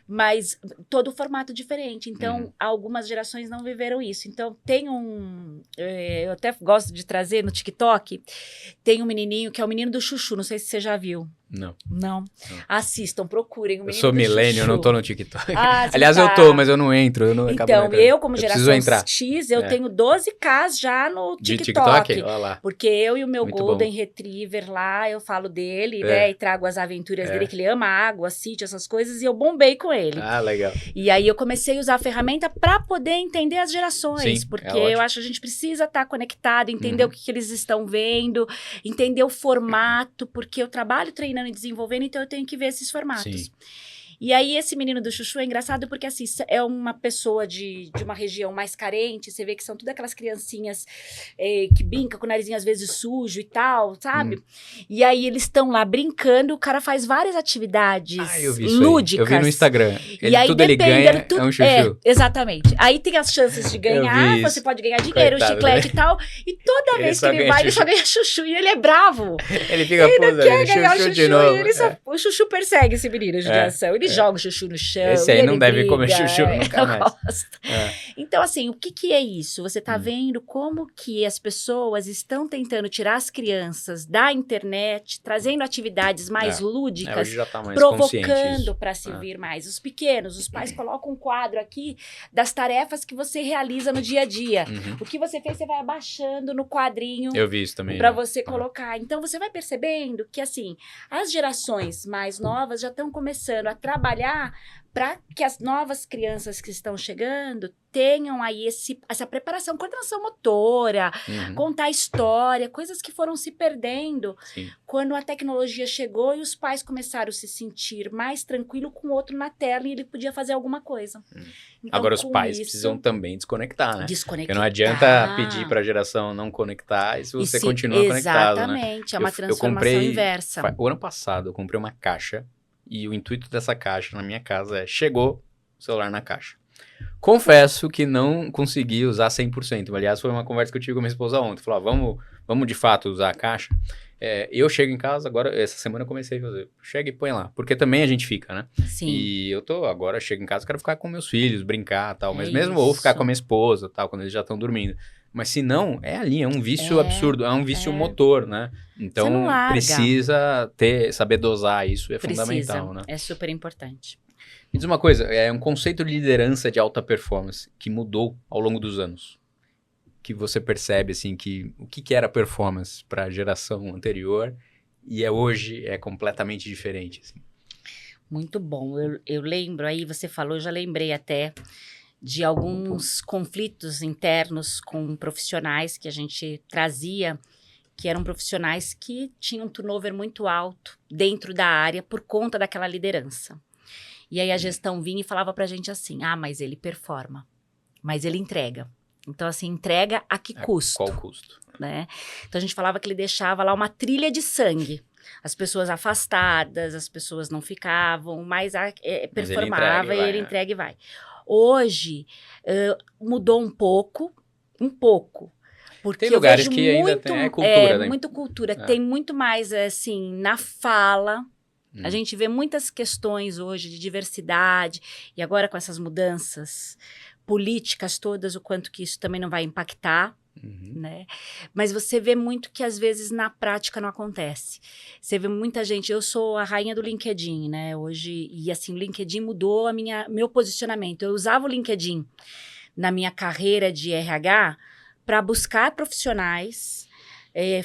Mas todo o formato diferente, então algumas gerações não viveram isso. Então tem eu até gosto de trazer no TikTok, tem um menininho que é o menino do Chuchu, não sei se você já viu. Não. Assistam, procurem o menino do Chuchu. Eu sou milênio, eu não tô no TikTok. Aliás, eu tô, mas eu não entro. Então, eu como geração X, eu tenho 12K já no TikTok. De TikTok? Olha lá. Porque eu e o meu Golden Retriever lá, eu falo dele, né? E trago as aventuras dele, que ele ama água, sítio, essas coisas, e eu bombei com ele. Legal. E aí eu comecei a usar a ferramenta para poder entender as gerações. Sim, porque eu acho que a gente precisa estar conectado, entender o que eles estão vendo, entender o formato, porque eu trabalho treinando e desenvolvendo, então eu tenho que ver esses formatos. Sim. E aí esse menino do Chuchu é engraçado porque assim, é uma pessoa de uma região mais carente, você vê que são todas aquelas criancinhas que brincam com o narizinho às vezes sujo e tal, sabe? E aí eles estão lá brincando, o cara faz várias atividades lúdicas. Eu vi no Instagram. E aí, ele ganha é um chuchu. Exatamente. Aí tem as chances de ganhar, você pode ganhar dinheiro, chiclete e tal, e toda vez que ele vai, ele só ganha chuchu, e ele é bravo. Ele fica, ele não quer ganhar chuchu chuchu, de novo. O chuchu persegue esse menino de judiação, ele joga o chuchu no chão. Esse aí não deve comer chuchu nunca mais. Então, assim, o que é isso? Você tá vendo como que as pessoas estão tentando tirar as crianças da internet, trazendo atividades mais lúdicas, hoje já tá mais provocando para se vir mais. Os pequenos, os pais colocam um quadro aqui das tarefas que você realiza no dia a dia. O que você fez, você vai abaixando no quadrinho. Eu vi isso também. Para você colocar. Então, você vai percebendo que, assim, as gerações mais novas já estão começando a trabalhar trabalhar para que as novas crianças que estão chegando tenham aí essa preparação, coordenação motora, contar história, coisas que foram se perdendo quando a tecnologia chegou e os pais começaram a se sentir mais tranquilo com o outro na tela e ele podia fazer alguma coisa. Então, agora os pais precisam também desconectar, né? Desconectar. Porque não adianta pedir para a geração não conectar e se você continua conectado, né? Exatamente, é uma transformação inversa. O ano passado eu comprei uma caixa e o intuito dessa caixa na minha casa é, chegou o celular na caixa. Confesso que não consegui usar 100%. Aliás, foi uma conversa que eu tive com minha esposa ontem. Falou, vamos de fato usar a caixa? Eu chego em casa, agora, essa semana eu comecei a fazer. Chega e põe lá. Porque também a gente fica, né? Sim. E eu agora chego em casa, quero ficar com meus filhos, brincar e tal. Mas mesmo ou ficar com a minha esposa tal, quando eles já estão dormindo. Mas se não, é um vício absurdo, é um vício motor, né? Então precisa saber dosar isso, fundamental, né? É super importante. Me diz uma coisa, é um conceito de liderança de alta performance que mudou ao longo dos anos. Que você percebe, assim, o que era performance para a geração anterior e hoje é completamente diferente, assim. Muito bom. Eu lembro, aí você falou, eu já lembrei até de alguns conflitos internos com profissionais que a gente trazia, que eram profissionais que tinham um turnover muito alto dentro da área por conta daquela liderança. E aí a gestão vinha e falava pra gente assim, mas ele performa, mas ele entrega. Então, assim, entrega a que custo? Qual custo? Né? Então, a gente falava que ele deixava lá uma trilha de sangue. As pessoas afastadas, as pessoas não ficavam, mas performava e ele entrega e vai. Hoje, mudou um pouco. Porque tem lugares que ainda tem cultura, né? Muito cultura. Tem muito mais, assim, na fala. A gente vê muitas questões hoje de diversidade. E agora com essas mudanças políticas todas, o quanto que isso também não vai impactar. Né? Mas você vê muito que às vezes na prática não acontece. Você vê muita gente, eu sou a rainha do LinkedIn, né? Hoje, e assim, o LinkedIn mudou meu posicionamento. Eu usava o LinkedIn na minha carreira de RH para buscar profissionais,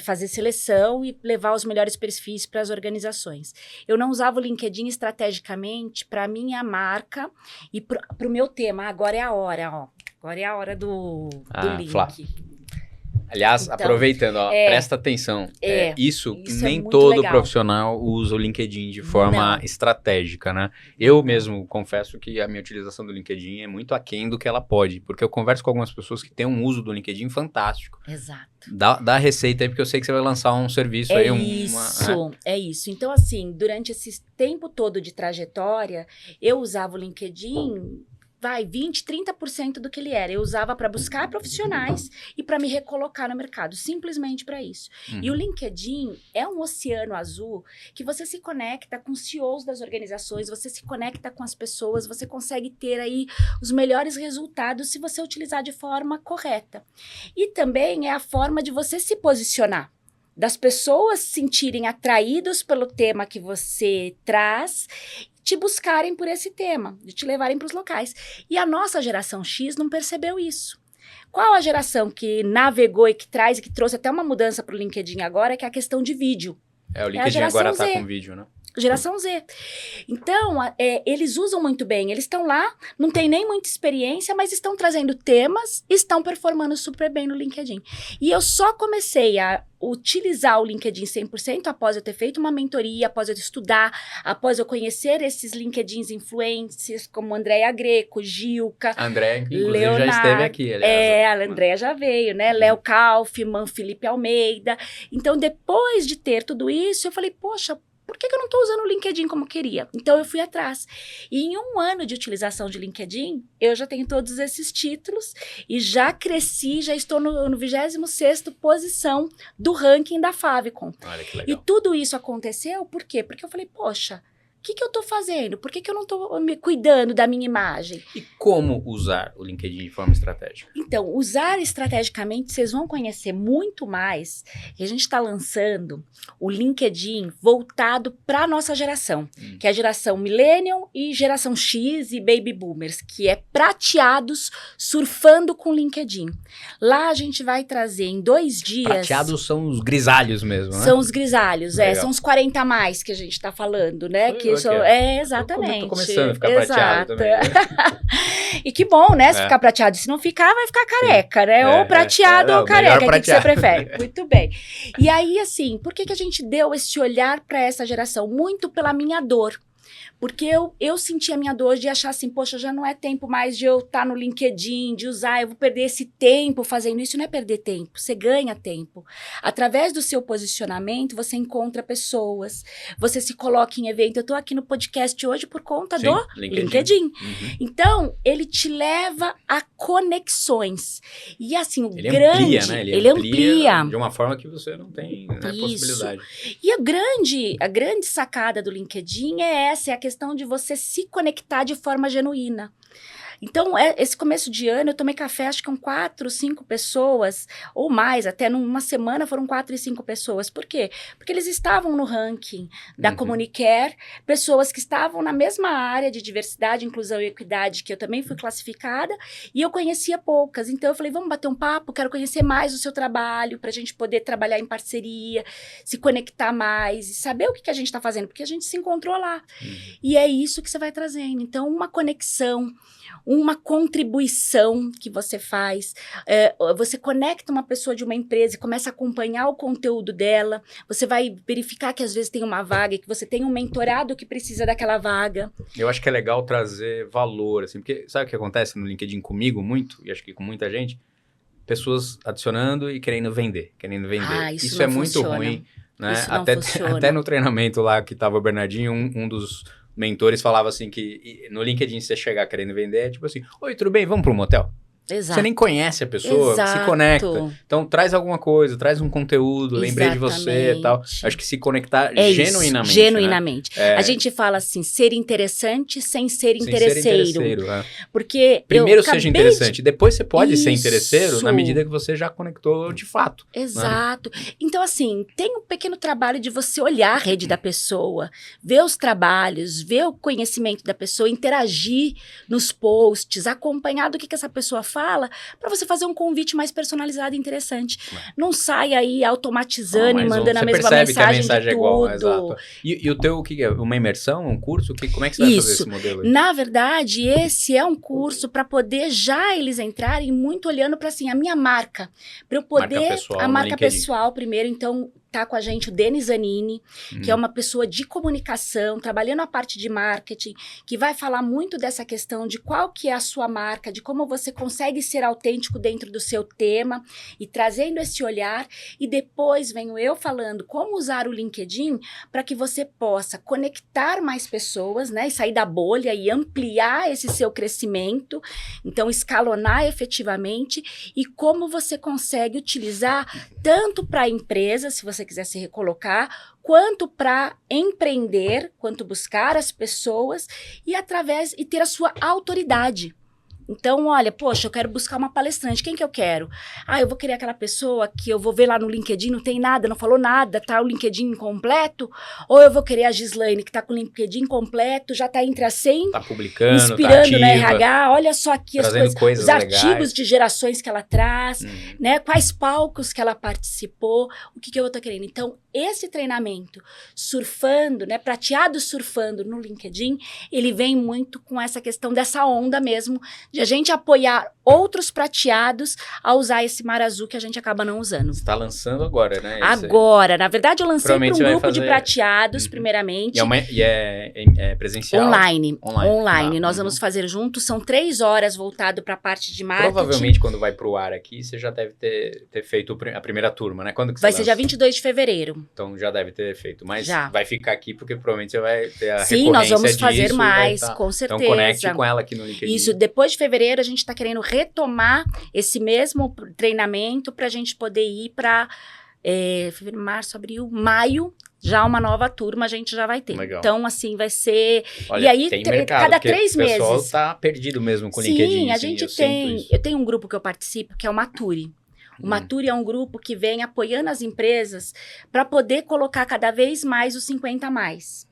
fazer seleção e levar os melhores perfis para as organizações. Eu não usava o LinkedIn estrategicamente para a minha marca e para o meu tema. Agora é a hora, ó. Agora é a hora do link. Flá. Aliás, então, aproveitando, presta atenção. Isso nem todo legal. Profissional usa o LinkedIn de forma estratégica, né? Eu mesmo confesso que a minha utilização do LinkedIn é muito aquém do que ela pode, porque eu converso com algumas pessoas que têm um uso do LinkedIn fantástico. Exato. Dá a receita aí, porque eu sei que você vai lançar um serviço aí. É isso. Então, assim, durante esse tempo todo de trajetória, eu usava o LinkedIn... 20%, 30% do que ele era. Eu usava para buscar profissionais e para me recolocar no mercado, simplesmente para isso. E o LinkedIn é um oceano azul que você se conecta com os CEOs das organizações, você se conecta com as pessoas, você consegue ter aí os melhores resultados se você utilizar de forma correta. E também é a forma de você se posicionar, das pessoas se sentirem atraídos pelo tema que você traz, te buscarem por esse tema, de te levarem para os locais. E a nossa geração X não percebeu isso. Qual a geração que navegou e que trouxe até uma mudança para o LinkedIn agora, que é a questão de vídeo? O LinkedIn agora está com vídeo, né? Geração Z. Então, eles usam muito bem. Eles estão lá, não tem nem muita experiência, mas estão trazendo temas, estão performando super bem no LinkedIn. E eu só comecei a utilizar o LinkedIn 100% após eu ter feito uma mentoria, após eu estudar, após eu conhecer esses LinkedIns influencers, como Andréia Greco, Gilca, Andréia, inclusive, já esteve aqui, aliás. A Andréia já veio, né? Léo Kaufmann, Felipe Almeida. Então, depois de ter tudo isso, eu falei, poxa, por que eu não estou usando o LinkedIn como eu queria? Então, eu fui atrás. E em um ano de utilização de LinkedIn, eu já tenho todos esses títulos e já cresci, já estou no 26ª posição do ranking da Favicon. Olha que legal. E tudo isso aconteceu, por quê? Porque eu falei, poxa, o que eu estou fazendo? Por que eu não estou me cuidando da minha imagem? E como usar o LinkedIn de forma estratégica? Então, usar estrategicamente, vocês vão conhecer muito mais. E a gente está lançando o LinkedIn voltado para a nossa geração, que é a geração Millennial e geração X e Baby Boomers, que é prateados surfando com o LinkedIn. Lá a gente vai trazer em 2 dias... Prateados são os grisalhos mesmo, né? São os grisalhos, são os 40 a mais que a gente está falando, né? Que que sou... exatamente. Eu tô começando a ficar prateado também. E que bom, né? Se ficar prateado. Se não ficar, vai ficar careca, né? Ou prateado ou careca. O que você prefere? Muito bem. E aí, assim, por que a gente deu esse olhar para essa geração? Muito pela minha dor. Porque eu senti a minha dor de achar assim, poxa, já não é tempo mais de eu estar no LinkedIn, de usar, eu vou perder esse tempo fazendo isso. Não é perder tempo, você ganha tempo. Através do seu posicionamento, você encontra pessoas, você se coloca em evento. Eu estou aqui no podcast hoje por conta do LinkedIn. Uhum. Então, ele te leva a conexões. E assim, o ele grande... Amplia, né? Ele amplia de uma forma que você não tem, né, possibilidade. E a grande sacada do LinkedIn é essa, é a questão de você se conectar de forma genuína. Então, esse começo de ano, eu tomei café, acho que com 4, 5 pessoas, ou mais, até numa semana foram 4 e 5 pessoas. Por quê? Porque eles estavam no ranking da Comunicare, pessoas que estavam na mesma área de diversidade, inclusão e equidade, que eu também fui classificada, e eu conhecia poucas. Então, eu falei, vamos bater um papo, quero conhecer mais o seu trabalho, para a gente poder trabalhar em parceria, se conectar mais, e saber o que a gente está fazendo, porque a gente se encontrou lá. E é isso que você vai trazendo. Então, uma conexão, uma contribuição que você faz, você conecta uma pessoa de uma empresa e começa a acompanhar o conteúdo dela, você vai verificar que às vezes tem uma vaga e que você tem um mentorado que precisa daquela vaga. Eu acho que é legal trazer valor, assim, porque sabe o que acontece no LinkedIn comigo muito, e acho que com muita gente? Pessoas adicionando e querendo vender. Isso é muito ruim, né? Até no treinamento lá que tava o Bernardinho, um dos mentores falava assim que no LinkedIn você chegar querendo vender, é tipo assim, oi, tudo bem, vamos para um motel? Exato. Você nem conhece a pessoa, se conecta. Então, traz alguma coisa, traz um conteúdo, lembrei de você e tal. Acho que se conectar genuinamente. Genuinamente. Né? A gente fala assim, ser interessante sem ser interesseiro. Porque primeiro seja interessante, depois você pode ser interesseiro na medida que você já conectou de fato. Exato. Né? Então, assim, tem um pequeno trabalho de você olhar a rede da pessoa, ver os trabalhos, ver o conhecimento da pessoa, interagir nos posts, acompanhar do que essa pessoa fala, para você fazer um convite mais personalizado e interessante. Não sai aí automatizando e mandando a mesma mensagem que a mensagem de é igual, tudo. Exato. E o teu, o que é? Uma imersão, um curso? Como é que você vai fazer esse modelo aí? Na verdade, esse é um curso para poder já eles entrarem muito olhando para assim, a minha marca. Para eu poder... A marca pessoal primeiro, então... Tá com a gente o Denis Zanini, que é uma pessoa de comunicação, trabalhando a parte de marketing, que vai falar muito dessa questão de qual que é a sua marca, de como você consegue ser autêntico dentro do seu tema e trazendo esse olhar. E depois venho eu falando como usar o LinkedIn para que você possa conectar mais pessoas, né? E sair da bolha e ampliar esse seu crescimento. Então, escalonar efetivamente e como você consegue utilizar tanto para a empresa, se você quiser se recolocar, quanto para empreender, quanto buscar as pessoas e ter a sua autoridade. Então, olha, poxa, eu quero buscar uma palestrante. Quem que eu quero? Eu vou querer aquela pessoa que eu vou ver lá no LinkedIn, não tem nada, não falou nada, tá o LinkedIn incompleto? Ou eu vou querer a Gislaine, que tá com o LinkedIn completo, já tá entre as 100, tá publicando, inspirando tá na RH, olha só aqui as coisas, os legais. Artigos de gerações que ela traz, né? Quais palcos que ela participou, o que eu vou estar querendo. Então, esse treinamento, surfando, né? Prateado surfando no LinkedIn, ele vem muito com essa questão dessa onda mesmo, de a gente apoiar outros prateados a usar esse mar azul que a gente acaba não usando. Você está lançando agora, né? Agora. Na verdade, eu lancei para um grupo de prateados, primeiramente. E é presencial? Online. Nós vamos fazer juntos. São 3 horas voltado para a parte de marketing. Provavelmente, quando vai para o ar aqui, você já deve ter feito a primeira turma, né? Quando que vai ser dia 22 de fevereiro. Então, já deve ter feito. Mas já. Vai ficar aqui, porque provavelmente você vai ter a recorrência Sim, nós vamos fazer disso, mais, com certeza. Então, conecte com ela aqui no LinkedIn. Isso, depois de fevereiro, a gente está querendo retomar esse mesmo treinamento para a gente poder ir para fevereiro, março, abril, maio, já uma nova turma a gente já vai ter. Legal. Então, assim, vai ser... Olha, e aí, tem mercado, cada 3 meses... O pessoal tá perdido mesmo com o LinkedIn. Sim, a gente tem... Eu tenho um grupo que eu participo, que é o Maturi. O Maturi é um grupo que vem apoiando as empresas para poder colocar cada vez mais os 50 mais.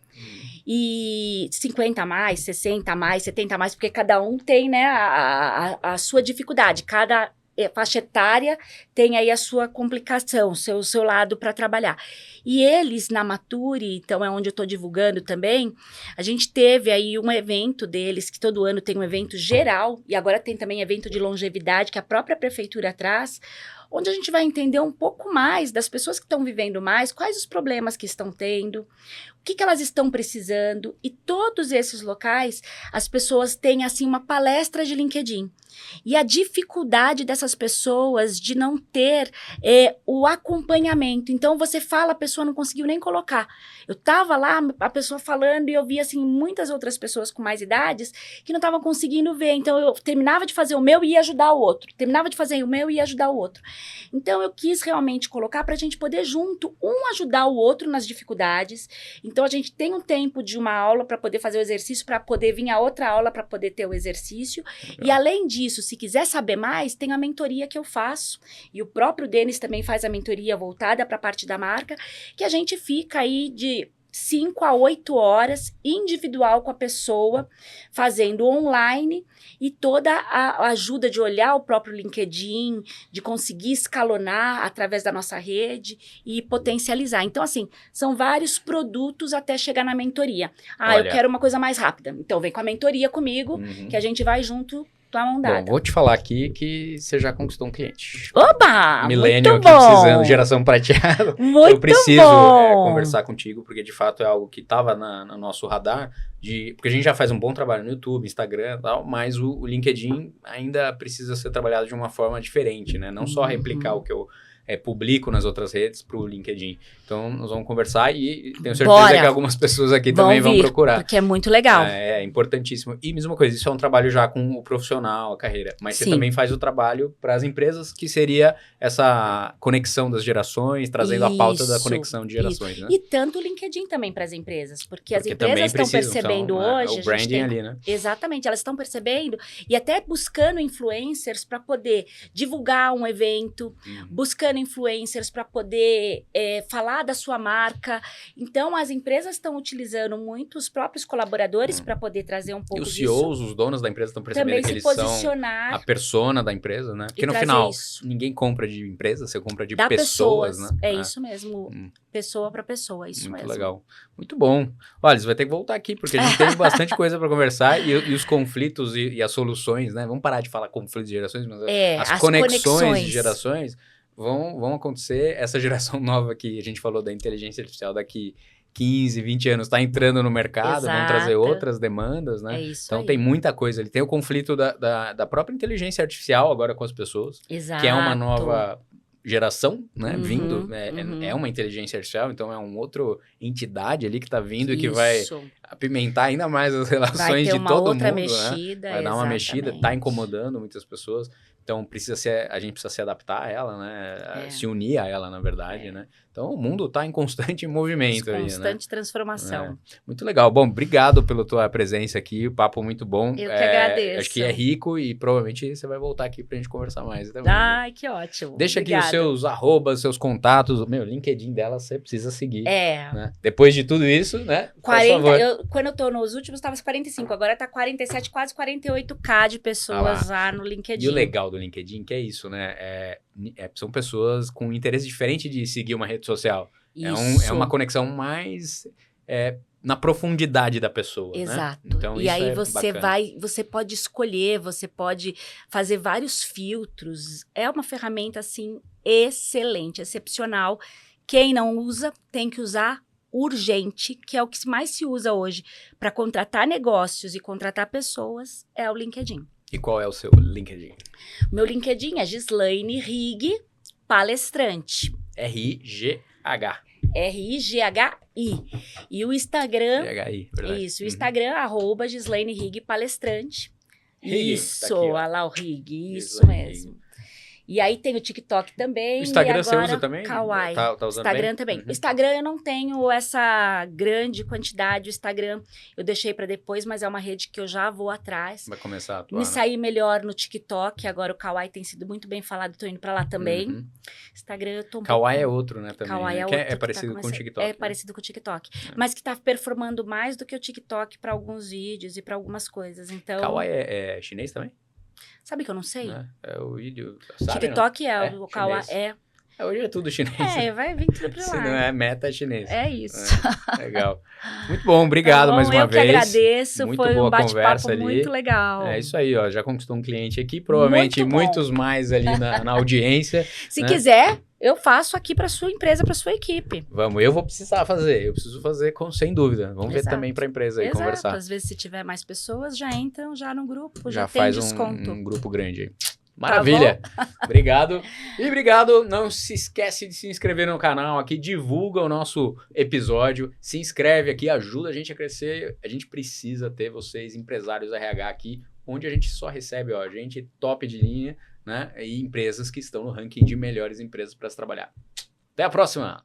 E 50 a mais, 60 a mais, 70 a mais, porque cada um tem, né, a sua dificuldade. Cada faixa etária tem aí a sua complicação, o seu lado para trabalhar. E eles, na Mature, então é onde eu estou divulgando também, a gente teve aí um evento deles, que todo ano tem um evento geral, e agora tem também evento de longevidade, que a própria prefeitura traz, onde a gente vai entender um pouco mais das pessoas que estão vivendo mais, quais os problemas que estão tendo, o que elas estão precisando, e todos esses locais, as pessoas têm, assim, uma palestra de LinkedIn. E a dificuldade dessas pessoas de não ter o acompanhamento. Então, você fala, a pessoa não conseguiu nem colocar. Eu estava lá, a pessoa falando, e eu vi, assim, muitas outras pessoas com mais idades que não estavam conseguindo ver. Então, eu terminava de fazer o meu e ia ajudar o outro. Terminava de fazer o meu e ia ajudar o outro. Então, eu quis realmente colocar para a gente poder junto, ajudar o outro nas dificuldades. Então, a gente tem um tempo de uma aula para poder fazer o exercício, para poder vir a outra aula para poder ter o exercício. E, além disso, se quiser saber mais, tem a mentoria que eu faço. E o próprio Denis também faz a mentoria voltada para a parte da marca, que a gente fica aí de 5 a 8 horas, individual com a pessoa, fazendo online, e toda a ajuda de olhar o próprio LinkedIn, de conseguir escalonar através da nossa rede e potencializar. Então, assim, são vários produtos até chegar na mentoria. Eu quero uma coisa mais rápida. Então, vem com a mentoria comigo, que a gente vai junto. Bom, vou te falar aqui que você já conquistou um cliente. Oba! Millennial muito aqui bom! Precisando, geração prateada. Muito eu preciso bom! Conversar contigo, porque de fato é algo que estava no nosso radar, porque a gente já faz um bom trabalho no YouTube, Instagram e tal, mas o LinkedIn ainda precisa ser trabalhado de uma forma diferente, né? Não só replicar o que eu publico nas outras redes para o LinkedIn. Então, nós vamos conversar e tenho certeza que algumas pessoas aqui também vão procurar. Porque é muito legal. É importantíssimo. E mesma coisa, isso é um trabalho já com o profissional, a carreira. Mas você também faz o trabalho para as empresas, que seria essa conexão das gerações, trazendo a pauta da conexão de gerações, né? E tanto o LinkedIn também para as empresas, porque as empresas estão percebendo hoje... o branding ali, né? Exatamente, elas estão percebendo e até buscando influencers para poder divulgar um evento, buscando influencers para poder falar da sua marca. Então, as empresas estão utilizando muito os próprios colaboradores para poder trazer um pouco disso. E os CEOs, os donos da empresa estão percebendo que eles são a persona da empresa, né? Porque no final, ninguém compra de empresa, você compra de pessoas, né? É isso mesmo. Pessoa para pessoa, isso muito mesmo. Muito legal. Muito bom. Olha, você vai ter que voltar aqui, porque a gente tem bastante coisa para conversar e os conflitos e as soluções, né? Vamos parar de falar conflitos de gerações, mas as conexões de gerações vão acontecer. Essa geração nova que a gente falou da inteligência artificial daqui 15, 20 anos está entrando no mercado, vão trazer outras demandas, né? Então tem muita coisa ali. Tem o conflito da própria inteligência artificial agora com as pessoas, que é uma nova geração, né? Vindo, é uma inteligência artificial, então é uma outra entidade ali que está vindo e que vai apimentar ainda mais as relações de todo mundo, mexida, né? Vai dar uma mexida, está incomodando muitas pessoas. Então, a gente precisa se adaptar a ela, né? Se unir a ela, na verdade, né? Então, o mundo está em constante movimento aí, né? Constante transformação. Muito legal. Bom, obrigado pela tua presença aqui. O papo muito bom. Eu que agradeço. Acho que é rico e provavelmente você vai voltar aqui pra gente conversar mais também. Ai, que ótimo. Deixa aqui os seus @, seus contatos. O LinkedIn dela você precisa seguir. Né? Depois de tudo isso, né? 40, quando eu tô nos últimos, tava 45. Agora tá 47, quase 48K de pessoas lá no LinkedIn. E o legal do LinkedIn que é isso, né? São pessoas com interesse diferente de seguir uma rede social. É uma conexão mais na profundidade da pessoa. Exato. Né? Então, e aí você pode escolher, você pode fazer vários filtros. É uma ferramenta, assim, excelente, excepcional. Quem não usa, tem que usar urgente, que é o que mais se usa hoje para contratar negócios e contratar pessoas, é o LinkedIn. E qual é o seu LinkedIn? Meu LinkedIn é Gislaine Righi Palestrante. R-I-G-H. R-I-G-H-I. E o Instagram... G-H-I, verdade. Isso, o Instagram, @Gislaine Righi Palestrante. Righi, isso, tá aqui, olha lá o Righi, isso Gislaine mesmo. Righi. E aí tem o TikTok também. O Instagram e agora, você usa também? Kawaii. Tá usando Instagram bem? também. O Instagram eu não tenho essa grande quantidade. O Instagram eu deixei para depois, mas é uma rede que eu já vou atrás. Vai começar a atuar, Me sair melhor no TikTok. Agora o Kawaii tem sido muito bem falado. Tô indo para lá também. Instagram eu tô Kawaii é outro, né? Também. Kawaii né? é outro. É parecido com o TikTok. É parecido com o TikTok. Mas que tá performando mais do que o TikTok para alguns vídeos e para algumas coisas. Então... Kawaii é chinês também? Sabe que eu não sei? É o vídeo. TikTok não? É o local. Hoje é tudo chinês. Vai vir tudo pra lá. Se não é meta, é chinês. É isso. Legal. Muito bom, obrigado mais uma vez. Eu que agradeço, muito foi boa um bate-papo ali. muito legal. É isso aí, ó, já conquistou um cliente aqui, provavelmente muitos mais ali na audiência. Se quiser, eu faço aqui para sua empresa, para sua equipe. Vamos, eu vou precisar fazer, eu preciso fazer sem dúvida. Vamos ver também para a empresa aí, conversar. Às vezes se tiver mais pessoas, já entram já no grupo, já faz tem desconto. um grupo grande aí. Maravilha! Tá obrigado. E obrigado, não se esquece de se inscrever no canal aqui, divulga o nosso episódio, se inscreve aqui, ajuda a gente a crescer. A gente precisa ter vocês, empresários RH aqui, onde a gente só recebe, gente top de linha, né? E empresas que estão no ranking de melhores empresas para se trabalhar. Até a próxima!